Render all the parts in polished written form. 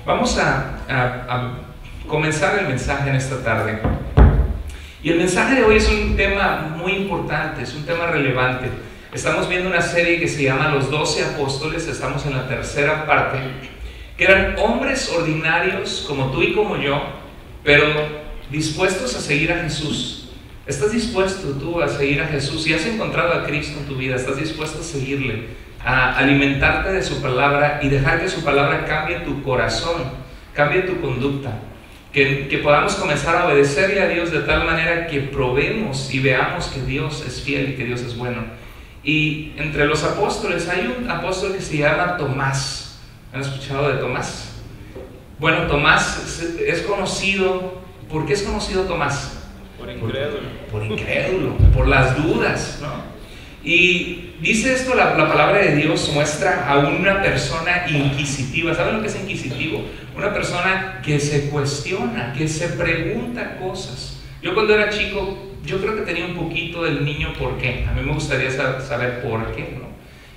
Vamos a comenzar el mensaje en esta tarde. Y el mensaje de hoy es un tema muy importante, es un tema relevante. Estamos viendo una serie que se llama Los 12 Apóstoles, estamos en la tercera parte, que eran hombres ordinarios como tú y como yo, pero dispuestos a seguir a Jesús. ¿Estás dispuesto tú a seguir a Jesús? Si has encontrado a Cristo en tu vida, ¿estás dispuesto a seguirle, a alimentarte de su palabra y dejar que su palabra cambie tu corazón, cambie tu conducta? Que podamos comenzar a obedecerle a Dios de tal manera que probemos y veamos que Dios es fiel y que Dios es bueno. Y entre los apóstoles hay un apóstol que se llama Tomás. ¿Han escuchado de Tomás? Bueno, Tomás es conocido. ¿Por qué es conocido Tomás? Por incrédulo. Por incrédulo, por las dudas, ¿no? Y dice esto, la palabra de Dios muestra a una persona inquisitiva. ¿Saben lo que es inquisitivo? Una persona que se cuestiona, que se pregunta cosas. Yo cuando era chico, yo creo que tenía un poquito del niño por qué. A mí me gustaría saber por qué, ¿no?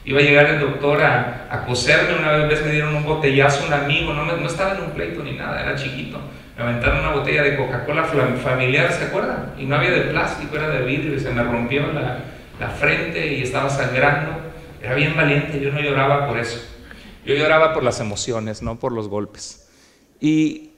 Iba a llegar el doctor a coserme, una vez me dieron un botellazo un amigo, no estaba en un pleito ni nada, era chiquito. Me aventaron una botella de Coca-Cola familiar, ¿se acuerdan? Y no había de plástico, era de vidrio y se me rompió la frente y estaba sangrando. Era bien valiente, yo no lloraba por eso. Yo lloraba por las emociones, no por los golpes. Y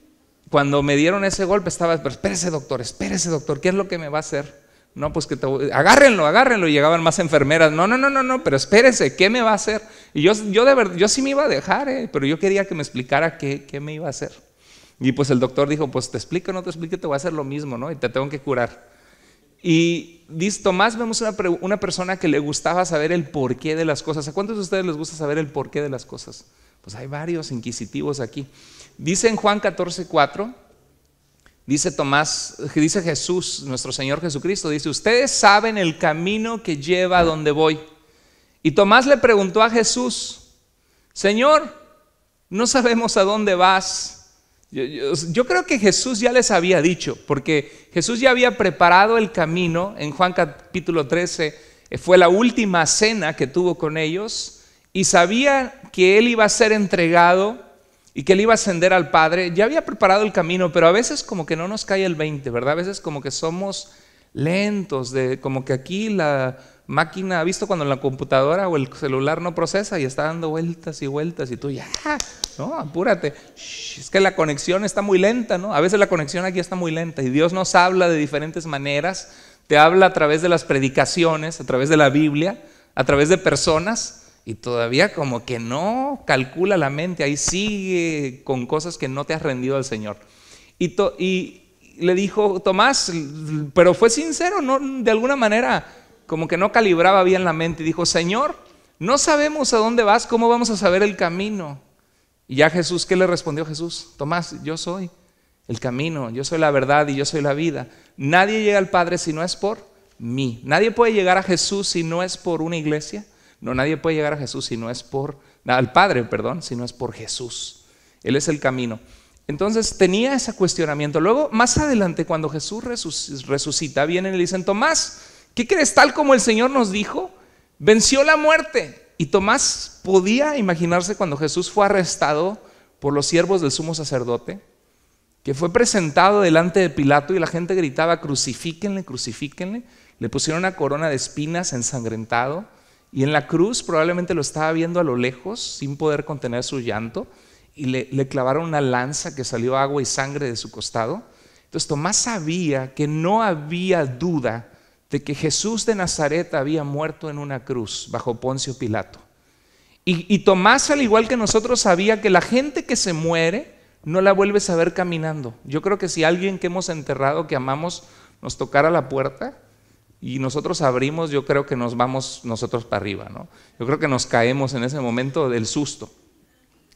cuando me dieron ese golpe estaba, pero espérese doctor, ¿qué es lo que me va a hacer? No, pues que agárrenlo. Y llegaban más enfermeras. No, pero espérese, ¿qué me va a hacer? Y yo de verdad, yo sí me iba a dejar, pero yo quería que me explicara qué me iba a hacer. Y pues el doctor dijo, pues te explico o no te explico, te voy a hacer lo mismo, ¿no? Y te tengo que curar. Y dice Tomás, vemos una persona que le gustaba saber el porqué de las cosas. ¿A cuántos de ustedes les gusta saber el porqué de las cosas? Pues hay varios inquisitivos aquí. Dice en Juan 14:4, dice Tomás, dice Jesús, nuestro Señor Jesucristo, dice, ustedes saben el camino que lleva a donde voy. Y Tomás le preguntó a Jesús, Señor, no sabemos a dónde vas. Yo creo que Jesús ya les había dicho, porque Jesús ya había preparado el camino. En Juan capítulo 13 fue la última cena que tuvo con ellos y sabía que Él iba a ser entregado y que Él iba a ascender al Padre. Ya había preparado el camino, pero a veces como que no nos cae el 20, ¿verdad? A veces como que somos lentos, como que aquí la máquina, ¿ha visto cuando la computadora o el celular no procesa y está dando vueltas y vueltas y tú ya, no, apúrate, es que la conexión está muy lenta, ¿no? A veces la conexión aquí está muy lenta y Dios nos habla de diferentes maneras, te habla a través de las predicaciones, a través de la Biblia, a través de personas y todavía como que no calcula la mente, ahí sigue con cosas que no te has rendido al Señor. Y le dijo Tomás, pero fue sincero, ¿no? De alguna manera como que no calibraba bien la mente y dijo, Señor, no sabemos a dónde vas, ¿cómo vamos a saber el camino? Y ya Jesús, ¿qué le respondió Jesús? Tomás, yo soy el camino, yo soy la verdad y yo soy la vida. Nadie llega al Padre si no es por mí. Nadie puede llegar a Jesús si no es por una iglesia. No, nadie puede llegar a Jesús si no es al Padre, si no es por Jesús. Él es el camino. Entonces tenía ese cuestionamiento. Luego, más adelante, cuando Jesús resucita, vienen y le dicen, Tomás, ¿qué crees? Tal como el Señor nos dijo, venció la muerte. Y Tomás podía imaginarse cuando Jesús fue arrestado por los siervos del sumo sacerdote, que fue presentado delante de Pilato y la gente gritaba, crucifíquenle, crucifíquenle. Le pusieron una corona de espinas, ensangrentado, y en la cruz probablemente lo estaba viendo a lo lejos, sin poder contener su llanto, y le clavaron una lanza que salió agua y sangre de su costado. Entonces Tomás sabía que no había duda de que Jesús de Nazaret había muerto en una cruz bajo Poncio Pilato. Y Tomás, al igual que nosotros, sabía que la gente que se muere no la vuelves a ver caminando. Yo creo que si alguien que hemos enterrado, que amamos, nos tocara la puerta y nosotros abrimos, yo creo que nos vamos nosotros para arriba, ¿no? Yo creo que nos caemos en ese momento del susto,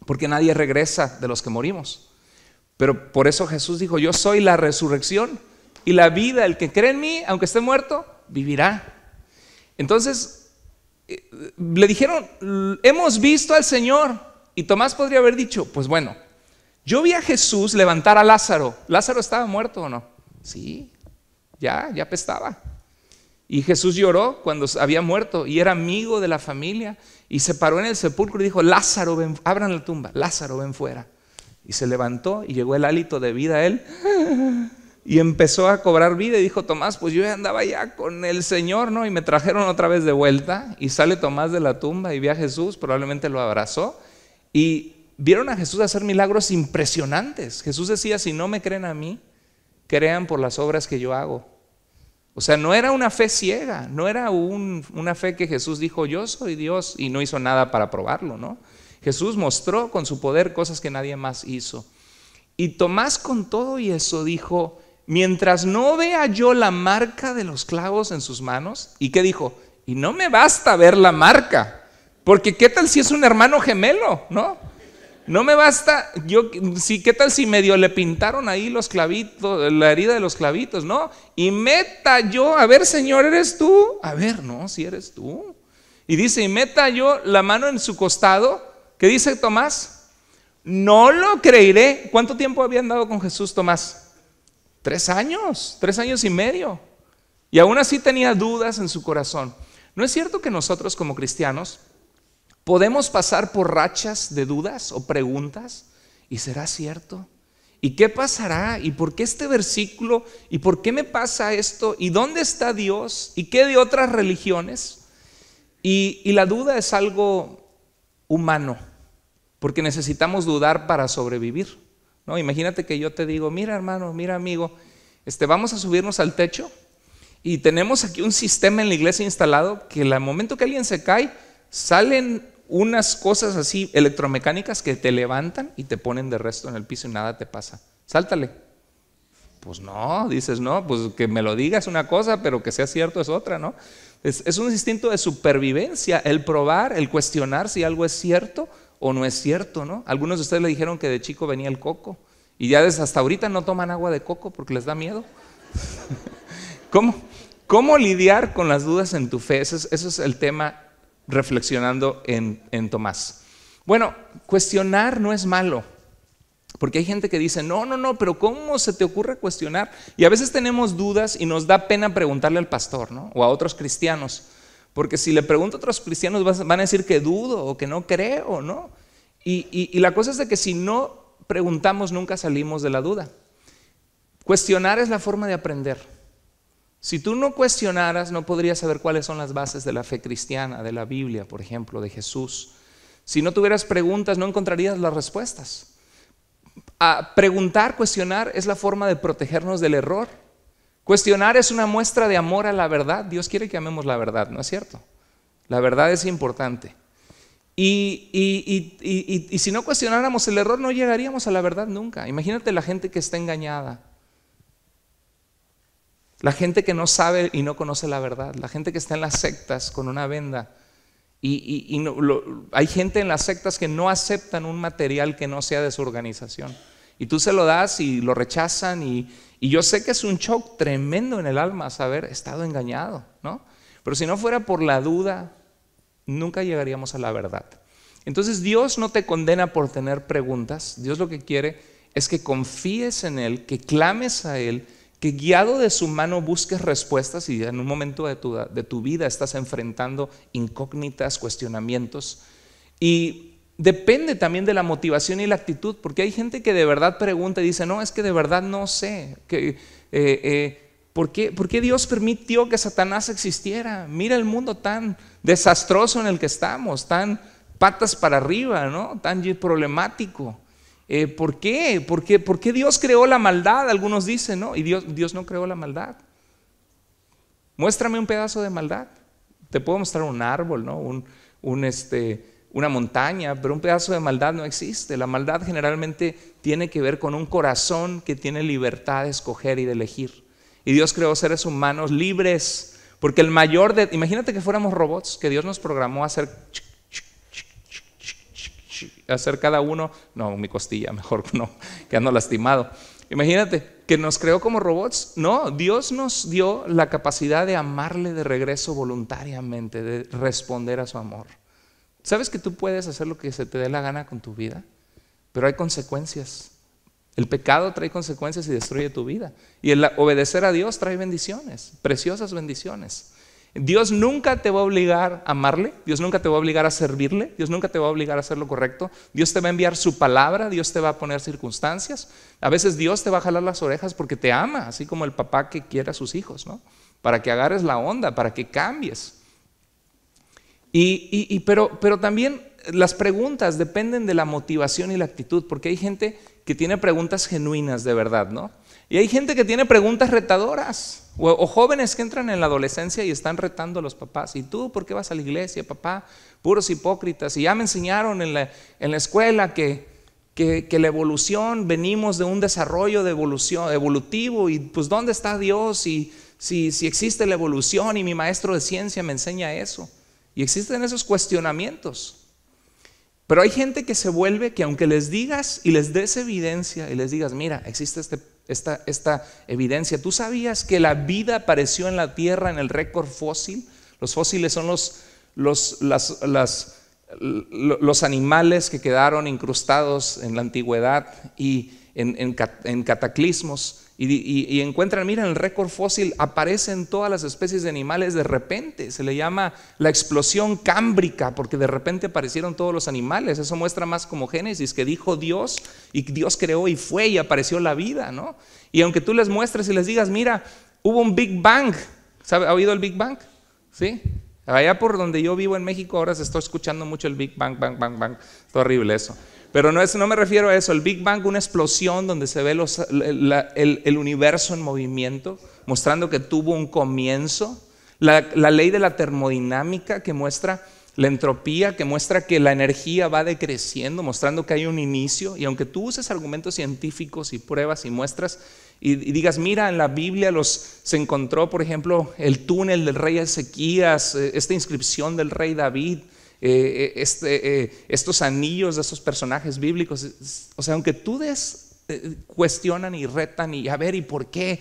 porque nadie regresa de los que morimos. Pero por eso Jesús dijo, yo soy la resurrección y la vida, el que cree en mí, aunque esté muerto, vivirá. Entonces le dijeron, hemos visto al Señor. Y Tomás podría haber dicho, pues bueno, yo vi a Jesús levantar a Lázaro. ¿Lázaro estaba muerto o no? Sí, ya apestaba. Y Jesús lloró cuando había muerto y era amigo de la familia y se paró en el sepulcro y dijo, Lázaro, ven, abran la tumba, Lázaro, ven fuera. Y se levantó y llegó el hálito de vida a él y empezó a cobrar vida. Y dijo Tomás, pues yo ya andaba ya con el Señor, ¿no? Y me trajeron otra vez de vuelta. Y sale Tomás de la tumba y ve a Jesús, probablemente lo abrazó. Y vieron a Jesús hacer milagros impresionantes. Jesús decía, si no me creen a mí, crean por las obras que yo hago. O sea, no era una fe ciega, no era una fe que Jesús dijo, yo soy Dios, y no hizo nada para probarlo, ¿no? Jesús mostró con su poder cosas que nadie más hizo. Y Tomás, con todo y eso, dijo, mientras no vea yo la marca de los clavos en sus manos. ¿Y qué dijo? Y no me basta ver la marca, porque ¿qué tal si es un hermano gemelo? No me basta, ¿qué tal si medio le pintaron ahí los clavitos, la herida de los clavitos? No, y meta yo, a ver, Señor, ¿eres tú? A ver, no, si eres tú. Y dice, y meta yo la mano en su costado. ¿Qué dice Tomás? No lo creeré. ¿Cuánto tiempo había andado con Jesús Tomás? 3 años, 3 años y medio. Y aún así tenía dudas en su corazón. ¿No es cierto que nosotros como cristianos podemos pasar por rachas de dudas o preguntas? ¿Y será cierto? ¿Y qué pasará? ¿Y por qué este versículo? ¿Y por qué me pasa esto? ¿Y dónde está Dios? ¿Y qué de otras religiones? Y la duda es algo humano, porque necesitamos dudar para sobrevivir, ¿no? Imagínate que yo te digo, mira hermano, mira amigo, vamos a subirnos al techo y tenemos aquí un sistema en la iglesia instalado que al momento que alguien se cae, salen unas cosas así electromecánicas que te levantan y te ponen de resto en el piso y nada te pasa. Sáltale. Pues no, dices no, pues que me lo digas una cosa, pero que sea cierto es otra, ¿no? Es un instinto de supervivencia, el probar, el cuestionar si algo es cierto o no es cierto, ¿no? Algunos de ustedes le dijeron que de chico venía el coco y ya desde hasta ahorita no toman agua de coco porque les da miedo. ¿Cómo lidiar con las dudas en tu fe? Eso es el tema reflexionando en Tomás. Bueno, cuestionar no es malo, porque hay gente que dice, no, pero ¿cómo se te ocurre cuestionar? Y a veces tenemos dudas y nos da pena preguntarle al pastor, ¿no? O a otros cristianos, porque si le pregunto a otros cristianos van a decir que dudo o que no creo, ¿no? Y la cosa es de que si no preguntamos nunca salimos de la duda. Cuestionar es la forma de aprender. Si tú no cuestionaras, no podrías saber cuáles son las bases de la fe cristiana, de la Biblia, por ejemplo, de Jesús. Si no tuvieras preguntas, no encontrarías las respuestas. Preguntar, cuestionar es la forma de protegernos del error. Cuestionar es una muestra de amor a la verdad. Dios quiere que amemos la verdad, ¿no es cierto? La verdad es importante. Y si no cuestionáramos el error, no llegaríamos a la verdad nunca. Imagínate la gente que está engañada. La gente que no sabe y no conoce la verdad, la gente que está en las sectas con una venda. Hay gente en las sectas que no aceptan un material que no sea de su organización. Y tú se lo das y lo rechazan y yo sé que es un shock tremendo en el alma saber estado engañado, ¿no? Pero si no fuera por la duda, nunca llegaríamos a la verdad. Entonces Dios no te condena por tener preguntas. Dios lo que quiere es que confíes en Él, que clames a Él, que guiado de su mano busques respuestas y en un momento de tu vida estás enfrentando incógnitas, cuestionamientos. Y depende también de la motivación y la actitud, porque hay gente que de verdad pregunta y dice, no, es que de verdad no sé, ¿por qué Dios permitió que Satanás existiera? Mira el mundo tan desastroso en el que estamos, tan patas para arriba, ¿no? Tan problemático. ¿Por qué? ¿Por qué Dios creó la maldad? Algunos dicen, ¿no? Y Dios no creó la maldad. Muéstrame un pedazo de maldad. Te puedo mostrar un árbol, ¿no? Una montaña, pero un pedazo de maldad no existe. La maldad generalmente tiene que ver con un corazón que tiene libertad de escoger y de elegir. Y Dios creó seres humanos libres, porque imagínate que fuéramos robots, que Dios nos programó a hacer cada uno, no, mi costilla, mejor no, que ando lastimado. Imagínate que nos creó como robots. No, Dios nos dio la capacidad de amarle de regreso voluntariamente, de responder a su amor. ¿Sabes que tú puedes hacer lo que se te dé la gana con tu vida? Pero hay consecuencias. El pecado trae consecuencias y destruye tu vida. Y el obedecer a Dios trae bendiciones, preciosas bendiciones. Dios nunca te va a obligar a amarle, Dios nunca te va a obligar a servirle, Dios nunca te va a obligar a hacer lo correcto. Dios te va a enviar su palabra, Dios te va a poner circunstancias. A veces Dios te va a jalar las orejas porque te ama, así como el papá que quiere a sus hijos, ¿no? Para que agarres la onda, para que cambies. Pero también las preguntas dependen de la motivación y la actitud, porque hay gente que tiene preguntas genuinas de verdad, ¿no? Y hay gente que tiene preguntas retadoras, o jóvenes que entran en la adolescencia y están retando a los papás. ¿Y tú por qué vas a la iglesia, papá? Puros hipócritas. Y ya me enseñaron en la escuela que la evolución, venimos de un desarrollo de evolución, evolutivo, y pues ¿dónde está Dios? Y si existe la evolución, y mi maestro de ciencia me enseña eso. Y existen esos cuestionamientos. Pero hay gente que se vuelve, que aunque les digas y les des evidencia y les digas, mira, existe esta evidencia. ¿Tú sabías que la vida apareció en la tierra en el récord fósil? Los fósiles son los animales que quedaron incrustados en la antigüedad y en cataclismos. Y encuentran, mira, en el récord fósil aparecen todas las especies de animales de repente. Se le llama la explosión cámbrica, porque de repente aparecieron todos los animales. Eso muestra más como Génesis, que dijo Dios, y Dios creó y fue, y apareció la vida, ¿no? Y aunque tú les muestres y les digas, mira, hubo un Big Bang. ¿Sabe? ¿Ha oído el Big Bang? ¿Sí? Allá por donde yo vivo en México ahora se está escuchando mucho el Big Bang, bang, bang, bang. Es horrible eso. Pero no me refiero a eso. El Big Bang, una explosión donde se ve el universo en movimiento, mostrando que tuvo un comienzo. La ley de la termodinámica, que muestra la entropía, que muestra que la energía va decreciendo, mostrando que hay un inicio. Y aunque tú uses argumentos científicos y pruebas y muestras y digas, mira, en la Biblia se encontró, por ejemplo, el túnel del rey Ezequías, esta inscripción del rey David, estos anillos de esos personajes bíblicos. O sea, aunque tú cuestionan y retan y a ver, ¿y por qué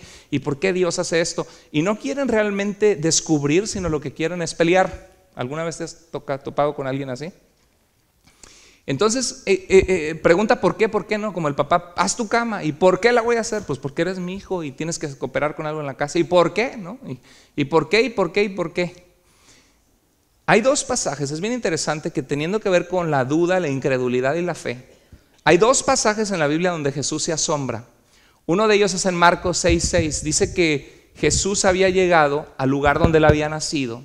Dios hace esto? Y no quieren realmente descubrir, sino lo que quieren es pelear. ¿Alguna vez te has topado con alguien así? Entonces pregunta por qué no, como el papá, haz tu cama. ¿Y por qué la voy a hacer? Pues porque eres mi hijo y tienes que cooperar con algo en la casa. ¿Y por qué? ¿No? ¿Y por qué? Hay dos pasajes, es bien interesante, que teniendo que ver con la duda, la incredulidad y la fe, hay dos pasajes en la Biblia donde Jesús se asombra. Uno de ellos es en Marcos 6:6. Dice que Jesús había llegado al lugar donde él había nacido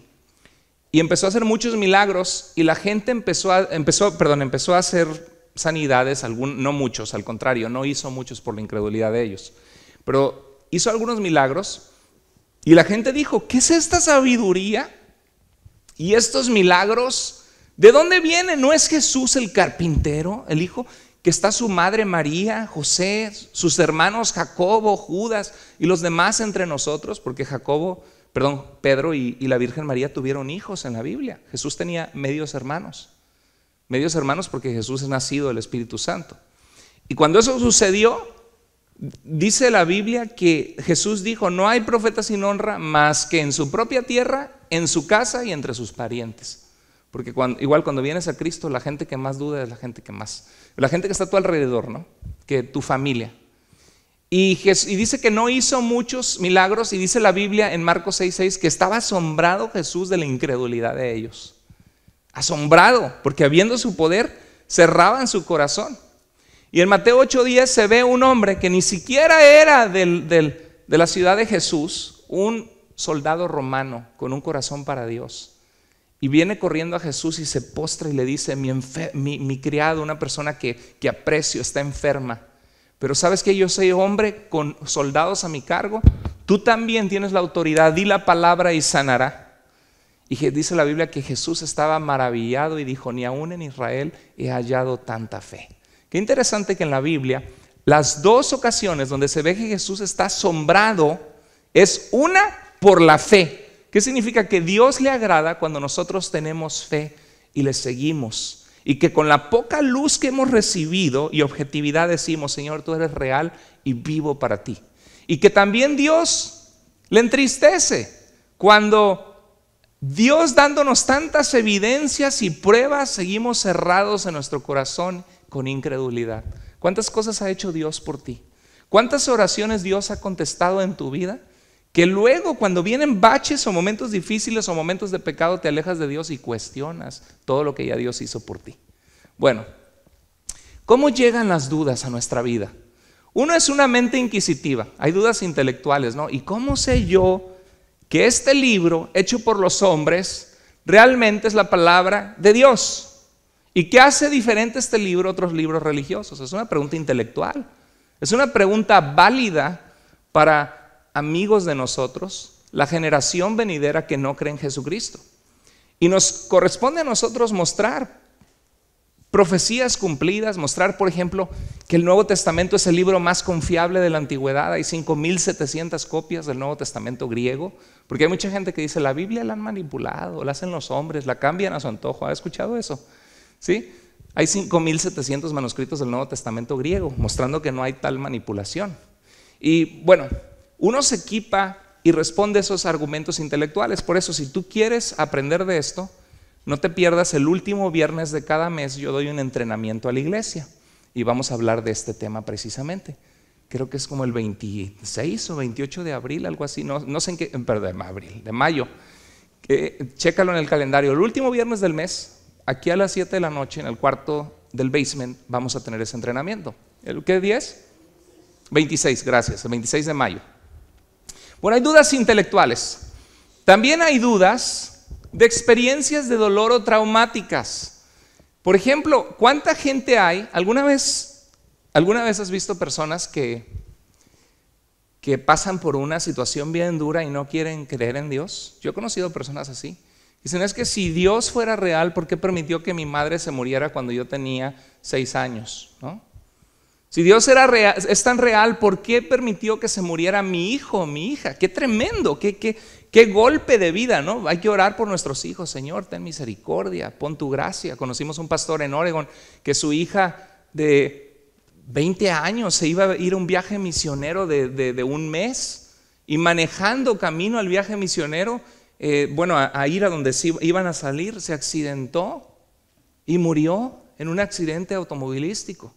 y empezó a hacer muchos milagros, y la gente empezó a hacer sanidades, no muchos, al contrario, no hizo muchos por la incredulidad de ellos, pero hizo algunos milagros, y la gente dijo, ¿qué es esta sabiduría? Y estos milagros, ¿de dónde vienen? ¿No es Jesús el carpintero, el hijo? Que está su madre María, José, sus hermanos Jacobo, Judas y los demás entre nosotros, porque Pedro y la Virgen María tuvieron hijos en la Biblia. Jesús tenía medios hermanos porque Jesús es nacido del Espíritu Santo. Y cuando eso sucedió, dice la Biblia que Jesús dijo, no hay profeta sin honra más que en su propia tierra, en su casa y entre sus parientes. Porque cuando vienes a Cristo, la gente que más duda es la gente que está a tu alrededor, ¿no? Que tu familia. Y dice que no hizo muchos milagros, y dice la Biblia en Marcos 6:6 que estaba asombrado Jesús de la incredulidad de ellos. Asombrado, porque habiendo su poder, cerraban su corazón. Y en Mateo 8:10 se ve un hombre que ni siquiera era de la ciudad de Jesús, un soldado romano con un corazón para Dios. Y viene corriendo a Jesús y se postra y le dice, mi criado, una persona que aprecio, está enferma. Pero ¿sabes que yo soy hombre con soldados a mi cargo? Tú también tienes la autoridad, di la palabra y sanará. Y dice la Biblia que Jesús estaba maravillado y dijo, ni aún en Israel he hallado tanta fe. Qué interesante que en la Biblia las dos ocasiones donde se ve que Jesús está asombrado es una por la fe. ¿Qué significa? Que Dios le agrada cuando nosotros tenemos fe y le seguimos, y que con la poca luz que hemos recibido y objetividad decimos, Señor, tú eres real y vivo para ti. Y que también Dios le entristece cuando Dios, dándonos tantas evidencias y pruebas, seguimos cerrados en nuestro corazón con incredulidad. ¿Cuántas cosas ha hecho Dios por ti? ¿Cuántas oraciones Dios ha contestado en tu vida? que luego cuando vienen baches o momentos difíciles o momentos de pecado te alejas de Dios y cuestionas todo lo que ya Dios hizo por ti. Bueno, ¿cómo llegan las dudas a nuestra vida? Uno es una mente inquisitiva, hay dudas intelectuales, ¿no? ¿Y cómo sé yo que este libro hecho por los hombres realmente es la palabra de Dios? ¿Y qué hace diferente este libro a otros libros religiosos? Es una pregunta intelectual, es una pregunta válida para amigos de nosotros, la generación venidera que no cree en Jesucristo. Y nos corresponde a nosotros mostrar profecías cumplidas, mostrar, por ejemplo, que el Nuevo Testamento es el libro más confiable de la antigüedad. Hay 5,700 copias del Nuevo Testamento griego, porque hay mucha gente que dice, la Biblia la han manipulado, la hacen los hombres, la cambian a su antojo. ¿Ha escuchado eso? ¿Sí? Hay 5,700 manuscritos del Nuevo Testamento griego, mostrando que no hay tal manipulación. Y bueno, uno se equipa y responde a esos argumentos intelectuales. Por eso, si tú quieres aprender de esto, no te pierdas el último viernes de cada mes. Yo doy un entrenamiento a la iglesia y vamos a hablar de este tema precisamente. Creo que es como el 26 o 28 de abril, algo así, no sé en qué, perdón, de mayo. Chécalo en el calendario. El último viernes del mes, aquí a las 7 de la noche, en el cuarto del basement, vamos a tener ese entrenamiento. ¿Qué día es? 26, gracias, el 26 de mayo. Bueno, hay dudas intelectuales. También hay dudas de experiencias de dolor o traumáticas. Por ejemplo, ¿cuánta gente hay? ¿Alguna vez has visto personas que pasan por una situación bien dura y no quieren creer en Dios? Yo he conocido personas así. Dicen, es que si Dios fuera real, ¿por qué permitió que mi madre se muriera cuando yo tenía 6 años? ¿No? Si Dios es tan real, ¿por qué permitió que se muriera mi hijo o mi hija? ¡Qué tremendo! ¡Qué golpe de vida! ¿No? Hay que orar por nuestros hijos. Señor, ten misericordia, pon tu gracia. Conocimos un pastor en Oregon que su hija de 20 años se iba a ir a un viaje misionero de un mes, y manejando camino al viaje misionero, a ir a donde iban a salir, se accidentó y murió en un accidente automovilístico.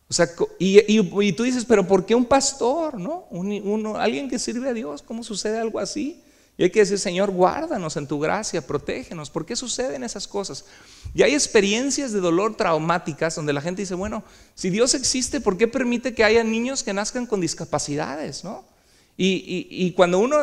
O sea, y tú dices, pero ¿por qué un pastor? ¿No? Alguien que sirve a Dios, ¿cómo sucede algo así? Y hay que decir, Señor, guárdanos en tu gracia, protégenos. ¿Por qué suceden esas cosas? Y hay experiencias de dolor traumáticas donde la gente dice, bueno, si Dios existe, ¿por qué permite que haya niños que nazcan con discapacidades? ¿No? Y cuando uno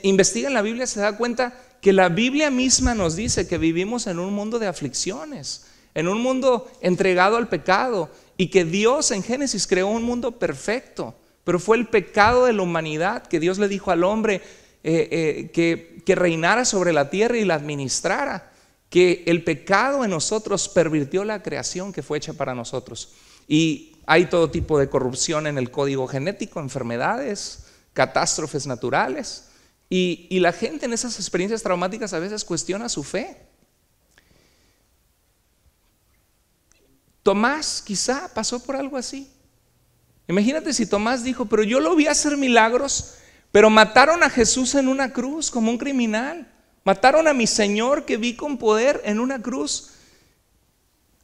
investiga en la Biblia se da cuenta que la Biblia misma nos dice que vivimos en un mundo de aflicciones, en un mundo entregado al pecado, y que Dios en Génesis creó un mundo perfecto, pero fue el pecado de la humanidad que Dios le dijo al hombre que reinara sobre la tierra y la administrara, que el pecado en nosotros pervirtió la creación que fue hecha para nosotros. Y hay todo tipo de corrupción en el código genético, enfermedades, catástrofes naturales, y la gente en esas experiencias traumáticas a veces cuestiona su fe. Tomás quizá pasó por algo así. Imagínate si Tomás dijo, pero yo lo vi hacer milagros, pero mataron a Jesús en una cruz como un criminal. Mataron a mi Señor que vi con poder en una cruz.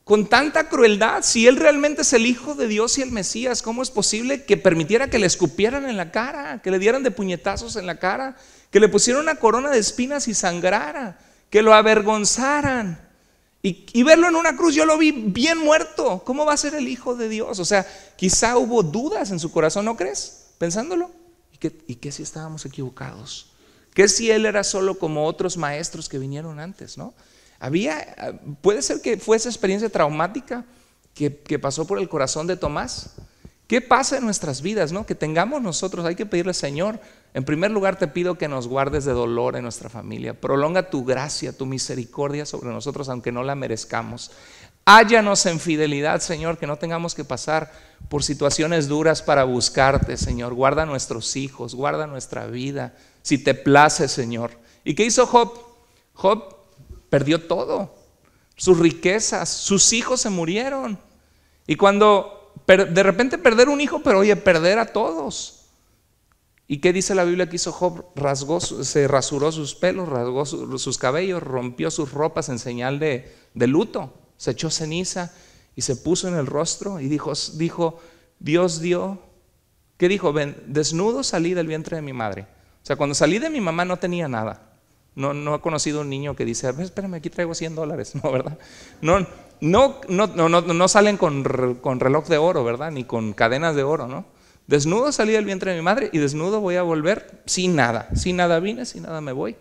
Con tanta crueldad, si Él realmente es el Hijo de Dios y el Mesías, ¿cómo es posible que permitiera que le escupieran en la cara, que le dieran de puñetazos en la cara, que le pusieran una corona de espinas y sangrara, que lo avergonzaran? Y verlo en una cruz, yo lo vi bien muerto. ¿Cómo va a ser el Hijo de Dios? O sea, quizá hubo dudas en su corazón, ¿no crees? Pensándolo. ¿Y qué si estábamos equivocados? ¿Qué si Él era solo como otros maestros que vinieron antes? ¿No? Puede ser que fue esa experiencia traumática que pasó por el corazón de Tomás. ¿Qué pasa en nuestras vidas, no? Que tengamos nosotros, hay que pedirle, Señor, en primer lugar te pido que nos guardes de dolor en nuestra familia. Prolonga tu gracia, tu misericordia sobre nosotros, aunque no la merezcamos. Hállanos en fidelidad, Señor, que no tengamos que pasar por situaciones duras para buscarte, Señor. Guarda a nuestros hijos, guarda nuestra vida, si te place, Señor. ¿Y qué hizo Job? Job perdió todo, sus riquezas, sus hijos se murieron. Y cuando de repente perder un hijo, pero oye, perder a todos. ¿Y qué dice la Biblia que hizo Job? Se rasuró sus pelos, rasgó sus cabellos, rompió sus ropas en señal de luto, se echó ceniza y se puso en el rostro y dijo, Dios dio, ¿qué dijo? Desnudo salí del vientre de mi madre. sea, cuando salí de mi mamá no tenía nada. No he conocido un niño que dice, a ver, espérame, aquí traigo $100. No, ¿verdad? No salen con reloj de oro, ¿verdad? Ni con cadenas de oro, ¿no? Desnudo salí del vientre de mi madre y desnudo voy a volver sin nada. Sin nada vine, sin nada me voy.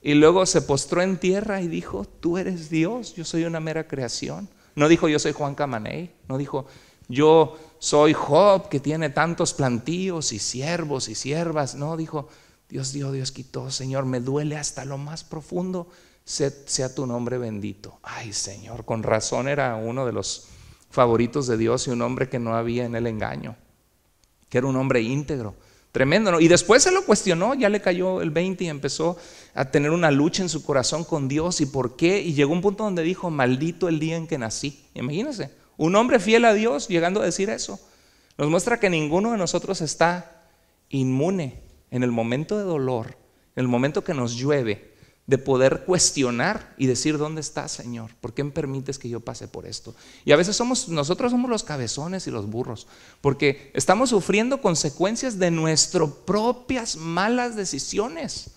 Y luego se postró en tierra y dijo, tú eres Dios, yo soy una mera creación. No dijo, yo soy Juan Camaney. No dijo, yo soy Job, que tiene tantos plantíos y siervos y siervas. No, dijo, Dios dio, Dios quitó. Señor, me duele hasta lo más profundo. Sea tu nombre bendito. Ay, Señor, con razón era uno de los favoritos de Dios y un hombre que no había en él engaño, que era un hombre íntegro. Tremendo, ¿no? Y después se lo cuestionó, ya le cayó el 20 y empezó a tener una lucha en su corazón con Dios. ¿Y por qué? Y llegó un punto donde dijo, maldito el día en que nací. Imagínense, un hombre fiel a Dios llegando a decir eso. Nos muestra que ninguno de nosotros está inmune en el momento de dolor, en el momento que nos llueve, de poder cuestionar y decir, ¿dónde estás, Señor? ¿Por qué me permites que yo pase por esto? Y a veces nosotros somos los cabezones y los burros, porque estamos sufriendo consecuencias de nuestras propias malas decisiones,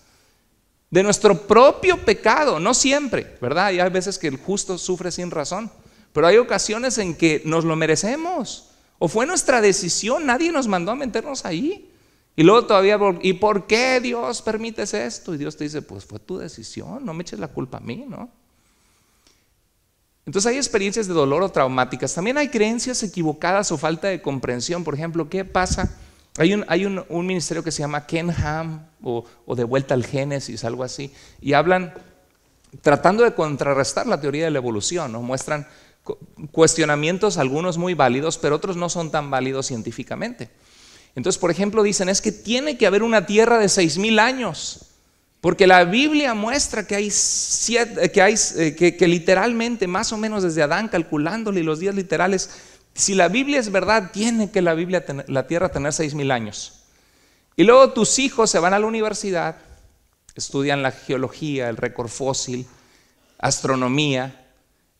de nuestro propio pecado. No siempre, ¿verdad? Y hay veces que el justo sufre sin razón, pero hay ocasiones en que nos lo merecemos, o fue nuestra decisión, nadie nos mandó a meternos ahí. Y luego todavía, ¿y por qué Dios permites esto? Y Dios te dice, pues fue tu decisión, no me eches la culpa a mí, ¿no? Entonces hay experiencias de dolor o traumáticas. También hay creencias equivocadas o falta de comprensión. Por ejemplo, ¿qué pasa? Hay un ministerio que se llama Ken Ham o de vuelta al Génesis, algo así. Y hablan, tratando de contrarrestar la teoría de la evolución, ¿no? Muestran cuestionamientos, algunos muy válidos, pero otros no son tan válidos científicamente. Entonces, por ejemplo, dicen, es que tiene que haber una tierra de 6,000 años, porque la Biblia muestra que que literalmente, más o menos desde Adán, calculándole los días literales, si la Biblia es verdad, tiene que la tierra tener 6,000 años. Y luego tus hijos se van a la universidad, estudian la geología, el récord fósil, astronomía,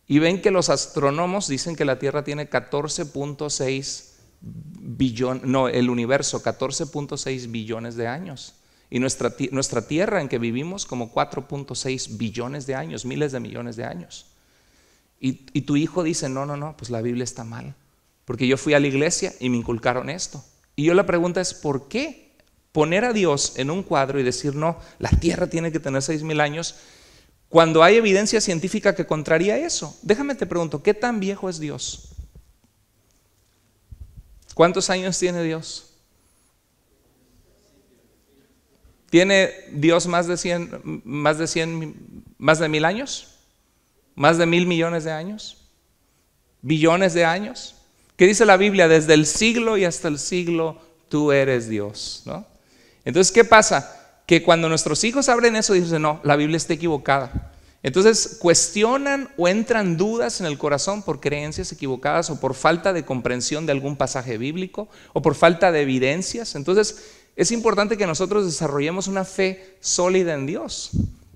y ven que los astrónomos dicen que la tierra tiene 14.6 billones, no, el universo 14.6 billones de años, y nuestra tierra en que vivimos como 4.6 billones de años, miles de millones de años. Y tu hijo dice, no, pues la Biblia está mal, porque yo fui a la iglesia y me inculcaron esto. Y yo la pregunta es, ¿por qué poner a Dios en un cuadro y decir, no, la tierra tiene que tener 6,000 años, cuando hay evidencia científica que contraría eso? Déjame te pregunto, ¿qué tan viejo es Dios? ¿Cuántos años tiene Dios? ¿Tiene Dios más de 1,000 años? ¿Más de 1,000 millones de años? ¿Billones de años? ¿Qué dice la Biblia? Desde el siglo y hasta el siglo tú eres Dios, ¿no? Entonces, ¿qué pasa? Que cuando nuestros hijos abren eso dicen, no, la Biblia está equivocada. Entonces cuestionan o entran dudas en el corazón por creencias equivocadas o por falta de comprensión de algún pasaje bíblico o por falta de evidencias. Entonces es importante que nosotros desarrollemos una fe sólida en Dios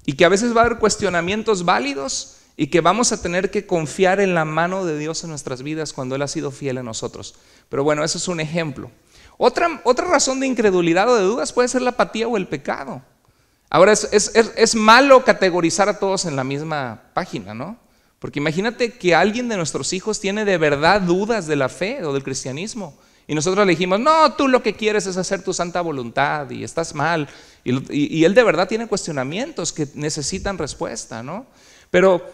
y que a veces va a haber cuestionamientos válidos y que vamos a tener que confiar en la mano de Dios en nuestras vidas cuando Él ha sido fiel en nosotros. Pero bueno, eso es un ejemplo. Otra razón de incredulidad o de dudas puede ser la apatía o el pecado. Ahora es malo categorizar a todos en la misma página, ¿no? Porque imagínate que alguien de nuestros hijos tiene de verdad dudas de la fe o del cristianismo y nosotros le dijimos, no, tú lo que quieres es hacer tu santa voluntad y estás mal, y él de verdad tiene cuestionamientos que necesitan respuesta, ¿no? Pero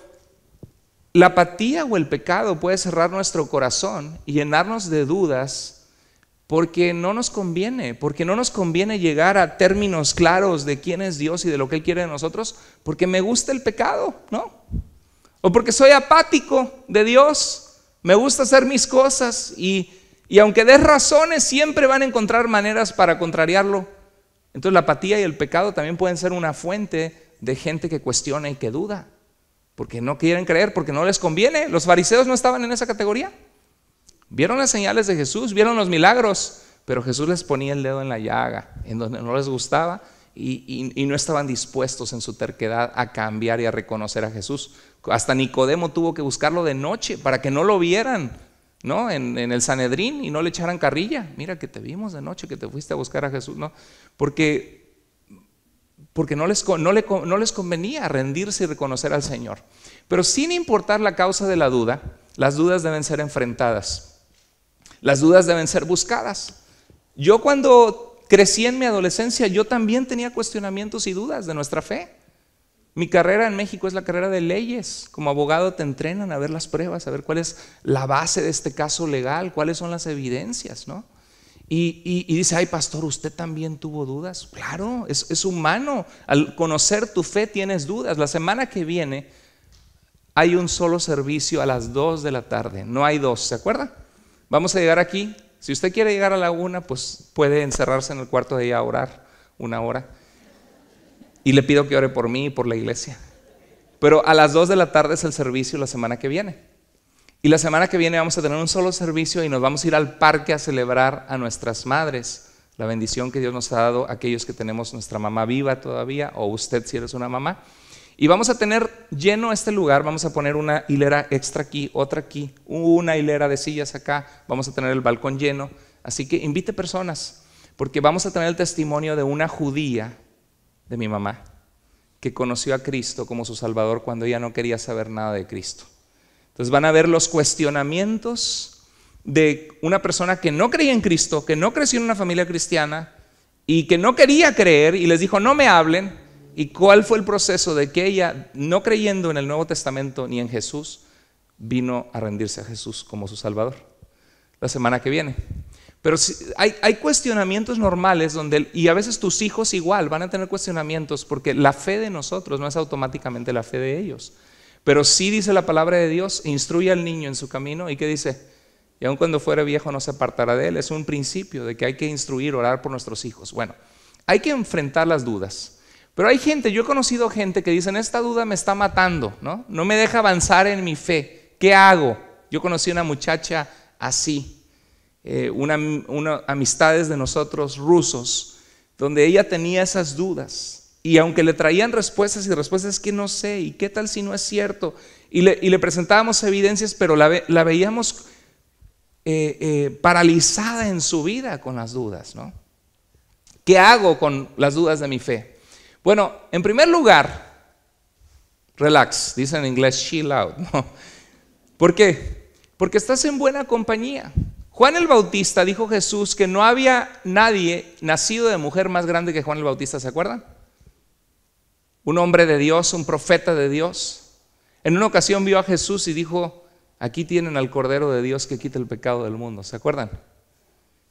la apatía o el pecado puede cerrar nuestro corazón y llenarnos de dudas porque no nos conviene llegar a términos claros de quién es Dios y de lo que Él quiere de nosotros, porque me gusta el pecado, ¿no? O porque soy apático de Dios, me gusta hacer mis cosas y aunque des razones siempre van a encontrar maneras para contrariarlo. Entonces la apatía y el pecado también pueden ser una fuente de gente que cuestiona y que duda, porque no quieren creer, porque no les conviene. Los fariseos no estaban en esa categoría. Vieron las señales de Jesús, vieron los milagros, pero Jesús les ponía el dedo en la llaga, en donde no les gustaba y no estaban dispuestos en su terquedad a cambiar y a reconocer a Jesús. Hasta Nicodemo tuvo que buscarlo de noche para que no lo vieran, ¿no? En el Sanedrín y no le echaran carrilla. Mira que te vimos de noche, que te fuiste a buscar a Jesús, ¿no? Porque porque no les convenía rendirse y reconocer al Señor. Pero sin importar la causa de la duda, las dudas deben ser enfrentadas. Las dudas deben ser buscadas. Yo cuando crecí en mi adolescencia, yo también tenía cuestionamientos y dudas de nuestra fe. Mi carrera en México es la carrera de leyes. Como abogado te entrenan a ver las pruebas, a ver cuál es la base de este caso legal, cuáles son las evidencias, ¿no? Y dice, ay pastor, ¿usted también tuvo dudas? Claro, es humano. Al conocer tu fe tienes dudas. La semana que viene hay un solo servicio a las 2 de la tarde, no hay dos, ¿se acuerda? Vamos a llegar aquí. Si usted quiere llegar a la 1, pues puede encerrarse en el cuarto de ella a orar 1 hora. Y le pido que ore por mí y por la iglesia. Pero a las 2 de la tarde es el servicio la semana que viene. Y la semana que viene vamos a tener un solo servicio y nos vamos a ir al parque a celebrar a nuestras madres. La bendición que Dios nos ha dado a aquellos que tenemos nuestra mamá viva todavía, o usted si eres una mamá. Y vamos a tener lleno este lugar, vamos a poner una hilera extra aquí, otra aquí, una hilera de sillas acá, vamos a tener el balcón lleno. Así que invite personas, porque vamos a tener el testimonio de una judía, de mi mamá, que conoció a Cristo como su Salvador cuando ella no quería saber nada de Cristo. Entonces van a ver los cuestionamientos de una persona que no creía en Cristo, que no creció en una familia cristiana y que no quería creer y les dijo no me hablen. Y cuál fue el proceso de que ella, no creyendo en el Nuevo Testamento ni en Jesús, vino a rendirse a Jesús como su Salvador. La semana que viene. Pero hay cuestionamientos normales y a veces tus hijos igual van a tener cuestionamientos, porque la fe de nosotros no es automáticamente la fe de ellos. Pero sí dice la palabra de Dios, instruye al niño en su camino. ¿Y qué dice? Y aun cuando fuere viejo no se apartará de él. Es un principio de que hay que instruir, orar por nuestros hijos. Bueno, hay que enfrentar las dudas. Pero hay gente, yo he conocido gente que dicen, esta duda me está matando, ¿no? No me deja avanzar en mi fe. ¿Qué hago? Yo conocí una muchacha así. Amistades de nosotros rusos, donde ella tenía esas dudas y aunque le traían respuestas y respuestas, es que no sé, y qué tal si no es cierto, y le presentábamos evidencias, pero la veíamos paralizada en su vida con las dudas, ¿no? ¿Qué hago con las dudas de mi fe? Bueno, en primer lugar, relax, dicen en inglés chill out, ¿no? ¿Por qué? Porque estás en buena compañía. Juan el Bautista, dijo Jesús, que no había nadie nacido de mujer más grande que Juan el Bautista, ¿se acuerdan? Un hombre de Dios, un profeta de Dios. En una ocasión vio a Jesús y dijo, aquí tienen al Cordero de Dios que quita el pecado del mundo, ¿se acuerdan?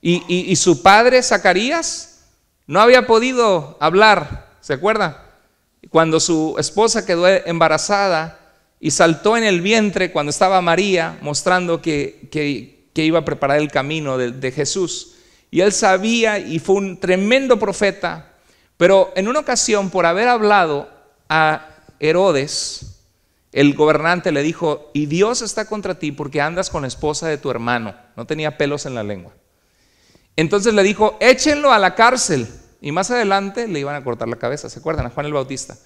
Y su padre Zacarías no había podido hablar, ¿se acuerdan? Cuando su esposa quedó embarazada y saltó en el vientre cuando estaba María, mostrando que iba a preparar el camino de Jesús. Y él sabía y fue un tremendo profeta, pero en una ocasión por haber hablado a Herodes, el gobernante le dijo, y Dios está contra ti porque andas con la esposa de tu hermano. No tenía pelos en la lengua. Entonces le dijo, échenlo a la cárcel. Y más adelante le iban a cortar la cabeza, ¿se acuerdan? A Juan el Bautista.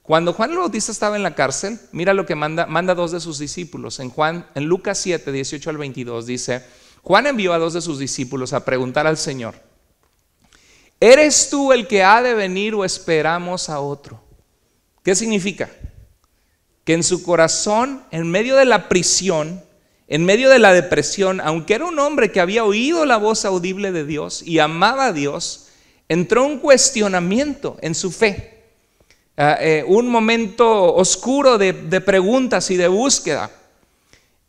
Cuando Juan el Bautista estaba en la cárcel, mira lo que manda 2 de sus discípulos. En Lucas 7, 18 al 22 dice, Juan envió a 2 de sus discípulos a preguntar al Señor, ¿eres tú el que ha de venir o esperamos a otro? ¿Qué significa? Que en su corazón, en medio de la prisión, en medio de la depresión, aunque era un hombre que había oído la voz audible de Dios y amaba a Dios, entró un cuestionamiento en su fe. Un momento oscuro de preguntas y de búsqueda.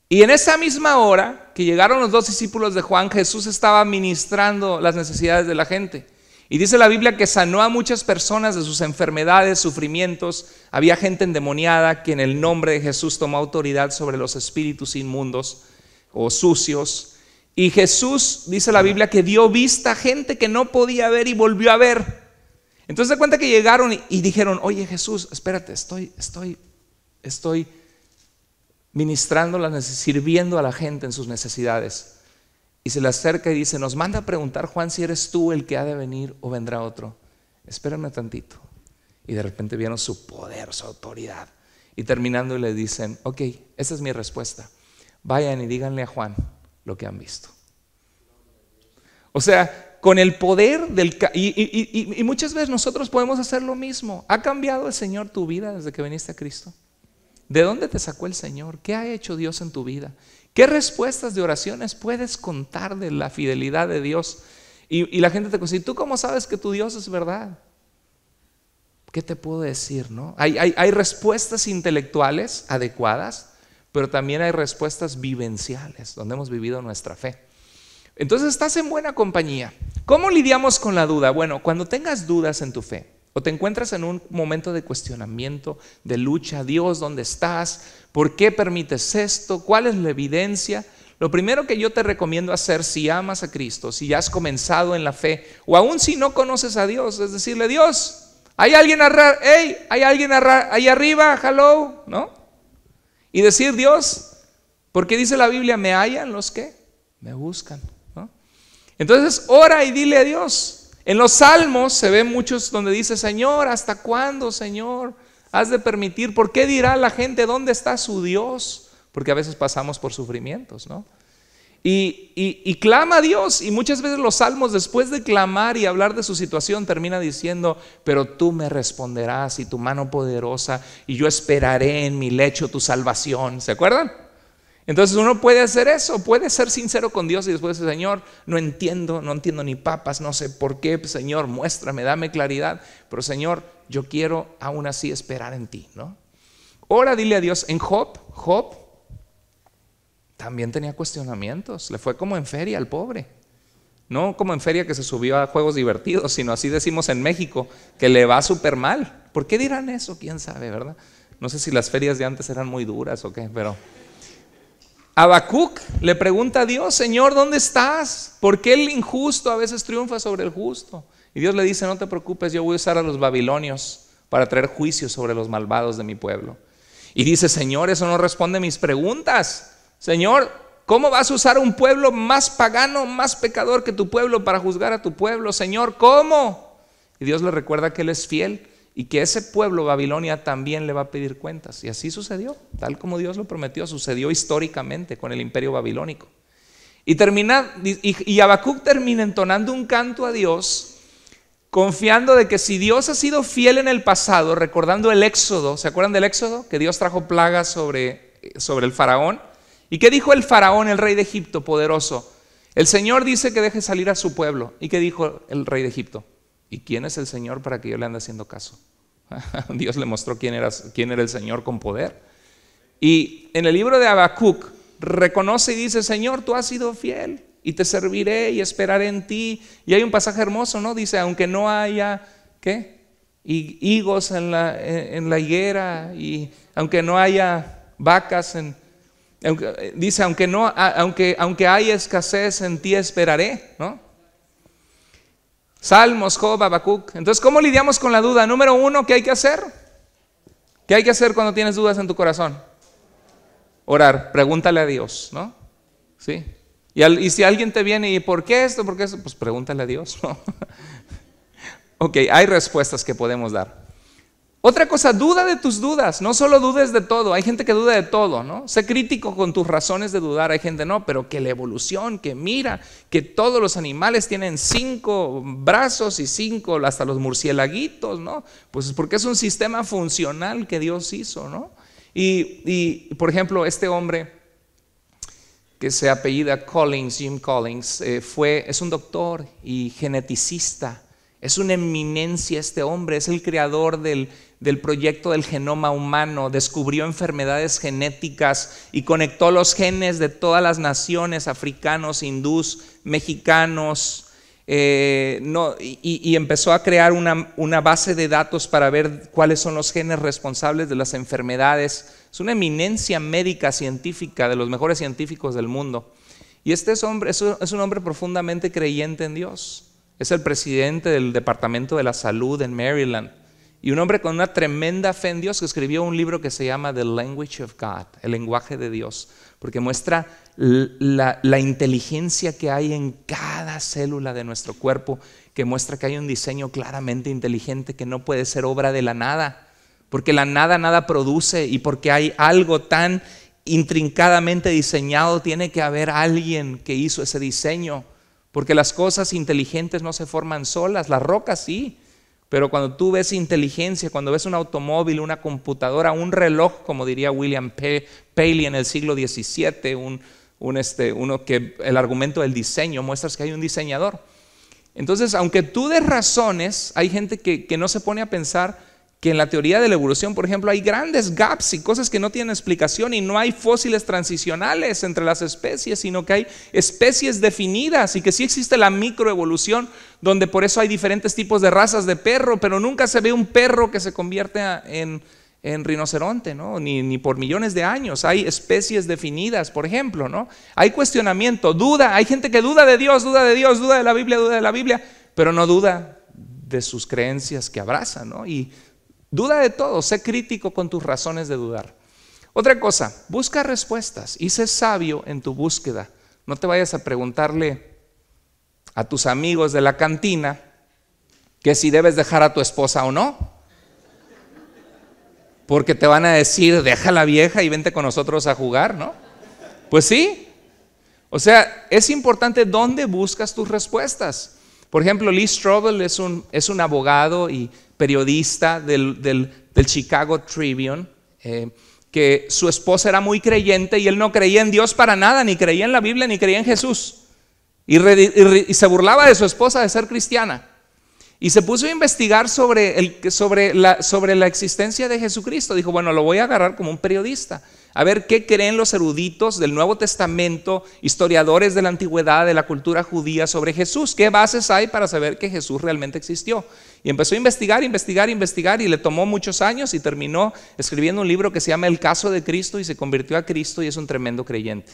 Y en esa misma hora que llegaron los 2 discípulos de Juan, Jesús estaba ministrando las necesidades de la gente. Y dice la Biblia que sanó a muchas personas de sus enfermedades, sufrimientos. Había gente endemoniada que en el nombre de Jesús tomó autoridad sobre los espíritus inmundos o sucios. Y Jesús, dice la Biblia, que dio vista a gente que no podía ver y volvió a ver. Entonces se cuenta que llegaron y dijeron, oye Jesús, espérate, estoy ministrando, sirviendo a la gente en sus necesidades. Y se le acerca y dice, nos manda a preguntar Juan si eres tú el que ha de venir o vendrá otro. Espérame tantito. Y de repente vieron su poder, su autoridad. Y terminando le dicen, ok, esa es mi respuesta. Vayan y díganle a Juan lo que han visto. O sea, con el poder y muchas veces nosotros podemos hacer lo mismo. ¿Ha cambiado el Señor tu vida desde que viniste a Cristo? ¿De dónde te sacó el Señor? ¿Qué ha hecho Dios en tu vida? ¿Qué respuestas de oraciones puedes contar de la fidelidad de Dios? Y la gente te dice, ¿y tú cómo sabes que tu Dios es verdad? ¿Qué te puedo decir, no? Hay respuestas intelectuales adecuadas, pero también hay respuestas vivenciales, donde hemos vivido nuestra fe. Entonces estás en buena compañía. ¿Cómo lidiamos con la duda? Bueno, cuando tengas dudas en tu fe o te encuentras en un momento de cuestionamiento, de lucha, Dios, ¿dónde estás? ¿Por qué permites esto? ¿Cuál es la evidencia? Lo primero que yo te recomiendo hacer si amas a Cristo, si ya has comenzado en la fe o aún si no conoces a Dios, es decirle, Dios, ¿hay alguien ahí arriba? Hello, ¿no? Y decir, Dios, porque dice la Biblia, me hallan los que me buscan, ¿no? Entonces ora y dile a Dios. En los Salmos se ven muchos donde dice, Señor, ¿hasta cuándo, Señor? Has de permitir. ¿Por qué dirá la gente dónde está su Dios? Porque a veces pasamos por sufrimientos, ¿no? Y clama a Dios. Y muchas veces los Salmos, después de clamar y hablar de su situación, termina diciendo, pero tú me responderás y tu mano poderosa, y yo esperaré en mi lecho tu salvación. ¿Se acuerdan? Entonces uno puede hacer eso, puede ser sincero con Dios y después decir, Señor, no entiendo ni papas, no sé por qué, Señor, muéstrame, dame claridad, pero Señor, yo quiero aún así esperar en ti, ¿no? Ora, dile a Dios. En Job también tenía cuestionamientos, le fue como en feria al pobre, no como en feria que se subió a juegos divertidos, sino así decimos en México, que le va súper mal. ¿Por qué dirán eso? ¿Quién sabe, verdad? No sé si las ferias de antes eran muy duras o qué, pero Habacuc le pregunta a Dios, Señor, ¿dónde estás? ¿Por qué el injusto a veces triunfa sobre el justo? Y Dios le dice, no te preocupes, yo voy a usar a los babilonios para traer juicio sobre los malvados de mi pueblo. Y dice, Señor, eso no responde a mis preguntas. Señor, ¿cómo vas a usar a un pueblo más pagano, más pecador que tu pueblo para juzgar a tu pueblo? Señor, ¿cómo? Y Dios le recuerda que Él es fiel y que ese pueblo, Babilonia, también le va a pedir cuentas. Y así sucedió, tal como Dios lo prometió, sucedió históricamente con el imperio babilónico. Y Habacuc termina entonando un canto a Dios, confiando de que si Dios ha sido fiel en el pasado, recordando el Éxodo, ¿se acuerdan del Éxodo? Que Dios trajo plagas sobre el faraón. ¿Y qué dijo el faraón, el rey de Egipto, poderoso? El Señor dice que deje salir a su pueblo. ¿Y qué dijo el rey de Egipto? ¿Y quién es el Señor para que yo le ande haciendo caso? Dios le mostró quién era el Señor con poder. Y en el libro de Habacuc reconoce y dice, Señor, tú has sido fiel y te serviré y esperaré en ti. Y hay un pasaje hermoso, ¿no? Dice, aunque no haya, ¿qué? Higos en la higuera, y aunque no haya vacas dice, aunque haya escasez, en ti esperaré, ¿no? Salmos, Job, Habacuc. Entonces, ¿cómo lidiamos con la duda? Número uno, ¿qué hay que hacer? ¿Qué hay que hacer cuando tienes dudas en tu corazón? Orar, pregúntale a Dios, ¿no? ¿Sí? Y si alguien te viene y ¿por qué esto? ¿Por qué eso? Pues pregúntale a Dios, ¿no? Ok, hay respuestas que podemos dar. Otra cosa, duda de tus dudas, no solo dudes de todo. Hay gente que duda de todo, ¿no? Sé crítico con tus razones de dudar. Hay gente, no, pero que la evolución, que mira, que todos los animales tienen 5 brazos y 5, hasta los murciélaguitos, ¿no? Pues es porque es un sistema funcional que Dios hizo, ¿no? Y por ejemplo, este hombre que se apellida Collins, Jim Collins, es un doctor y geneticista. Es una eminencia este hombre, es el creador del proyecto del genoma humano, descubrió enfermedades genéticas y conectó los genes de todas las naciones, africanos, hindús, mexicanos, y empezó a crear una base de datos para ver cuáles son los genes responsables de las enfermedades. Es una eminencia médica científica, de los mejores científicos del mundo. Y este es un hombre profundamente creyente en Dios. Es el presidente del Departamento de la Salud en Maryland y un hombre con una tremenda fe en Dios que escribió un libro que se llama The Language of God, el lenguaje de Dios, porque muestra la inteligencia que hay en cada célula de nuestro cuerpo, que muestra que hay un diseño claramente inteligente que no puede ser obra de la nada, porque la nada produce, y porque hay algo tan intrincadamente diseñado, tiene que haber alguien que hizo ese diseño porque las cosas inteligentes no se forman solas, las rocas sí. Pero cuando tú ves inteligencia, cuando ves un automóvil, una computadora, un reloj, como diría William Paley en el siglo XVII, uno que el argumento del diseño muestras que hay un diseñador. Entonces, aunque tú des razones, hay gente que no se pone a pensar que en la teoría de la evolución, por ejemplo, hay grandes gaps y cosas que no tienen explicación, y no hay fósiles transicionales entre las especies, sino que hay especies definidas, y que sí existe la microevolución, donde por eso hay diferentes tipos de razas de perro, pero nunca se ve un perro que se convierte en rinoceronte, ¿no? Ni por millones de años. Hay especies definidas, por ejemplo, ¿no? Hay cuestionamiento, duda. Hay gente que duda de Dios, duda de Dios, duda de la Biblia, pero no duda de sus creencias que abraza, ¿no? Y duda de todo, sé crítico con tus razones de dudar. Otra cosa, busca respuestas y sé sabio en tu búsqueda. No te vayas a preguntarle a tus amigos de la cantina que si debes dejar a tu esposa o no, porque te van a decir, deja la vieja y vente con nosotros a jugar, ¿no? Pues sí. O sea, es importante dónde buscas tus respuestas. Por ejemplo, Lee Strobel es un abogado y periodista del Chicago Tribune, que su esposa era muy creyente y él no creía en Dios para nada, ni creía en la Biblia, ni creía en Jesús. Y se burlaba de su esposa de ser cristiana. Y se puso a investigar sobre la existencia de Jesucristo. Dijo, bueno, lo voy a agarrar como un periodista, a ver qué creen los eruditos del Nuevo Testamento, historiadores de la antigüedad, de la cultura judía sobre Jesús. ¿Qué bases hay para saber que Jesús realmente existió? Y empezó a investigar, y le tomó muchos años y terminó escribiendo un libro que se llama El caso de Cristo, y se convirtió a Cristo y es un tremendo creyente.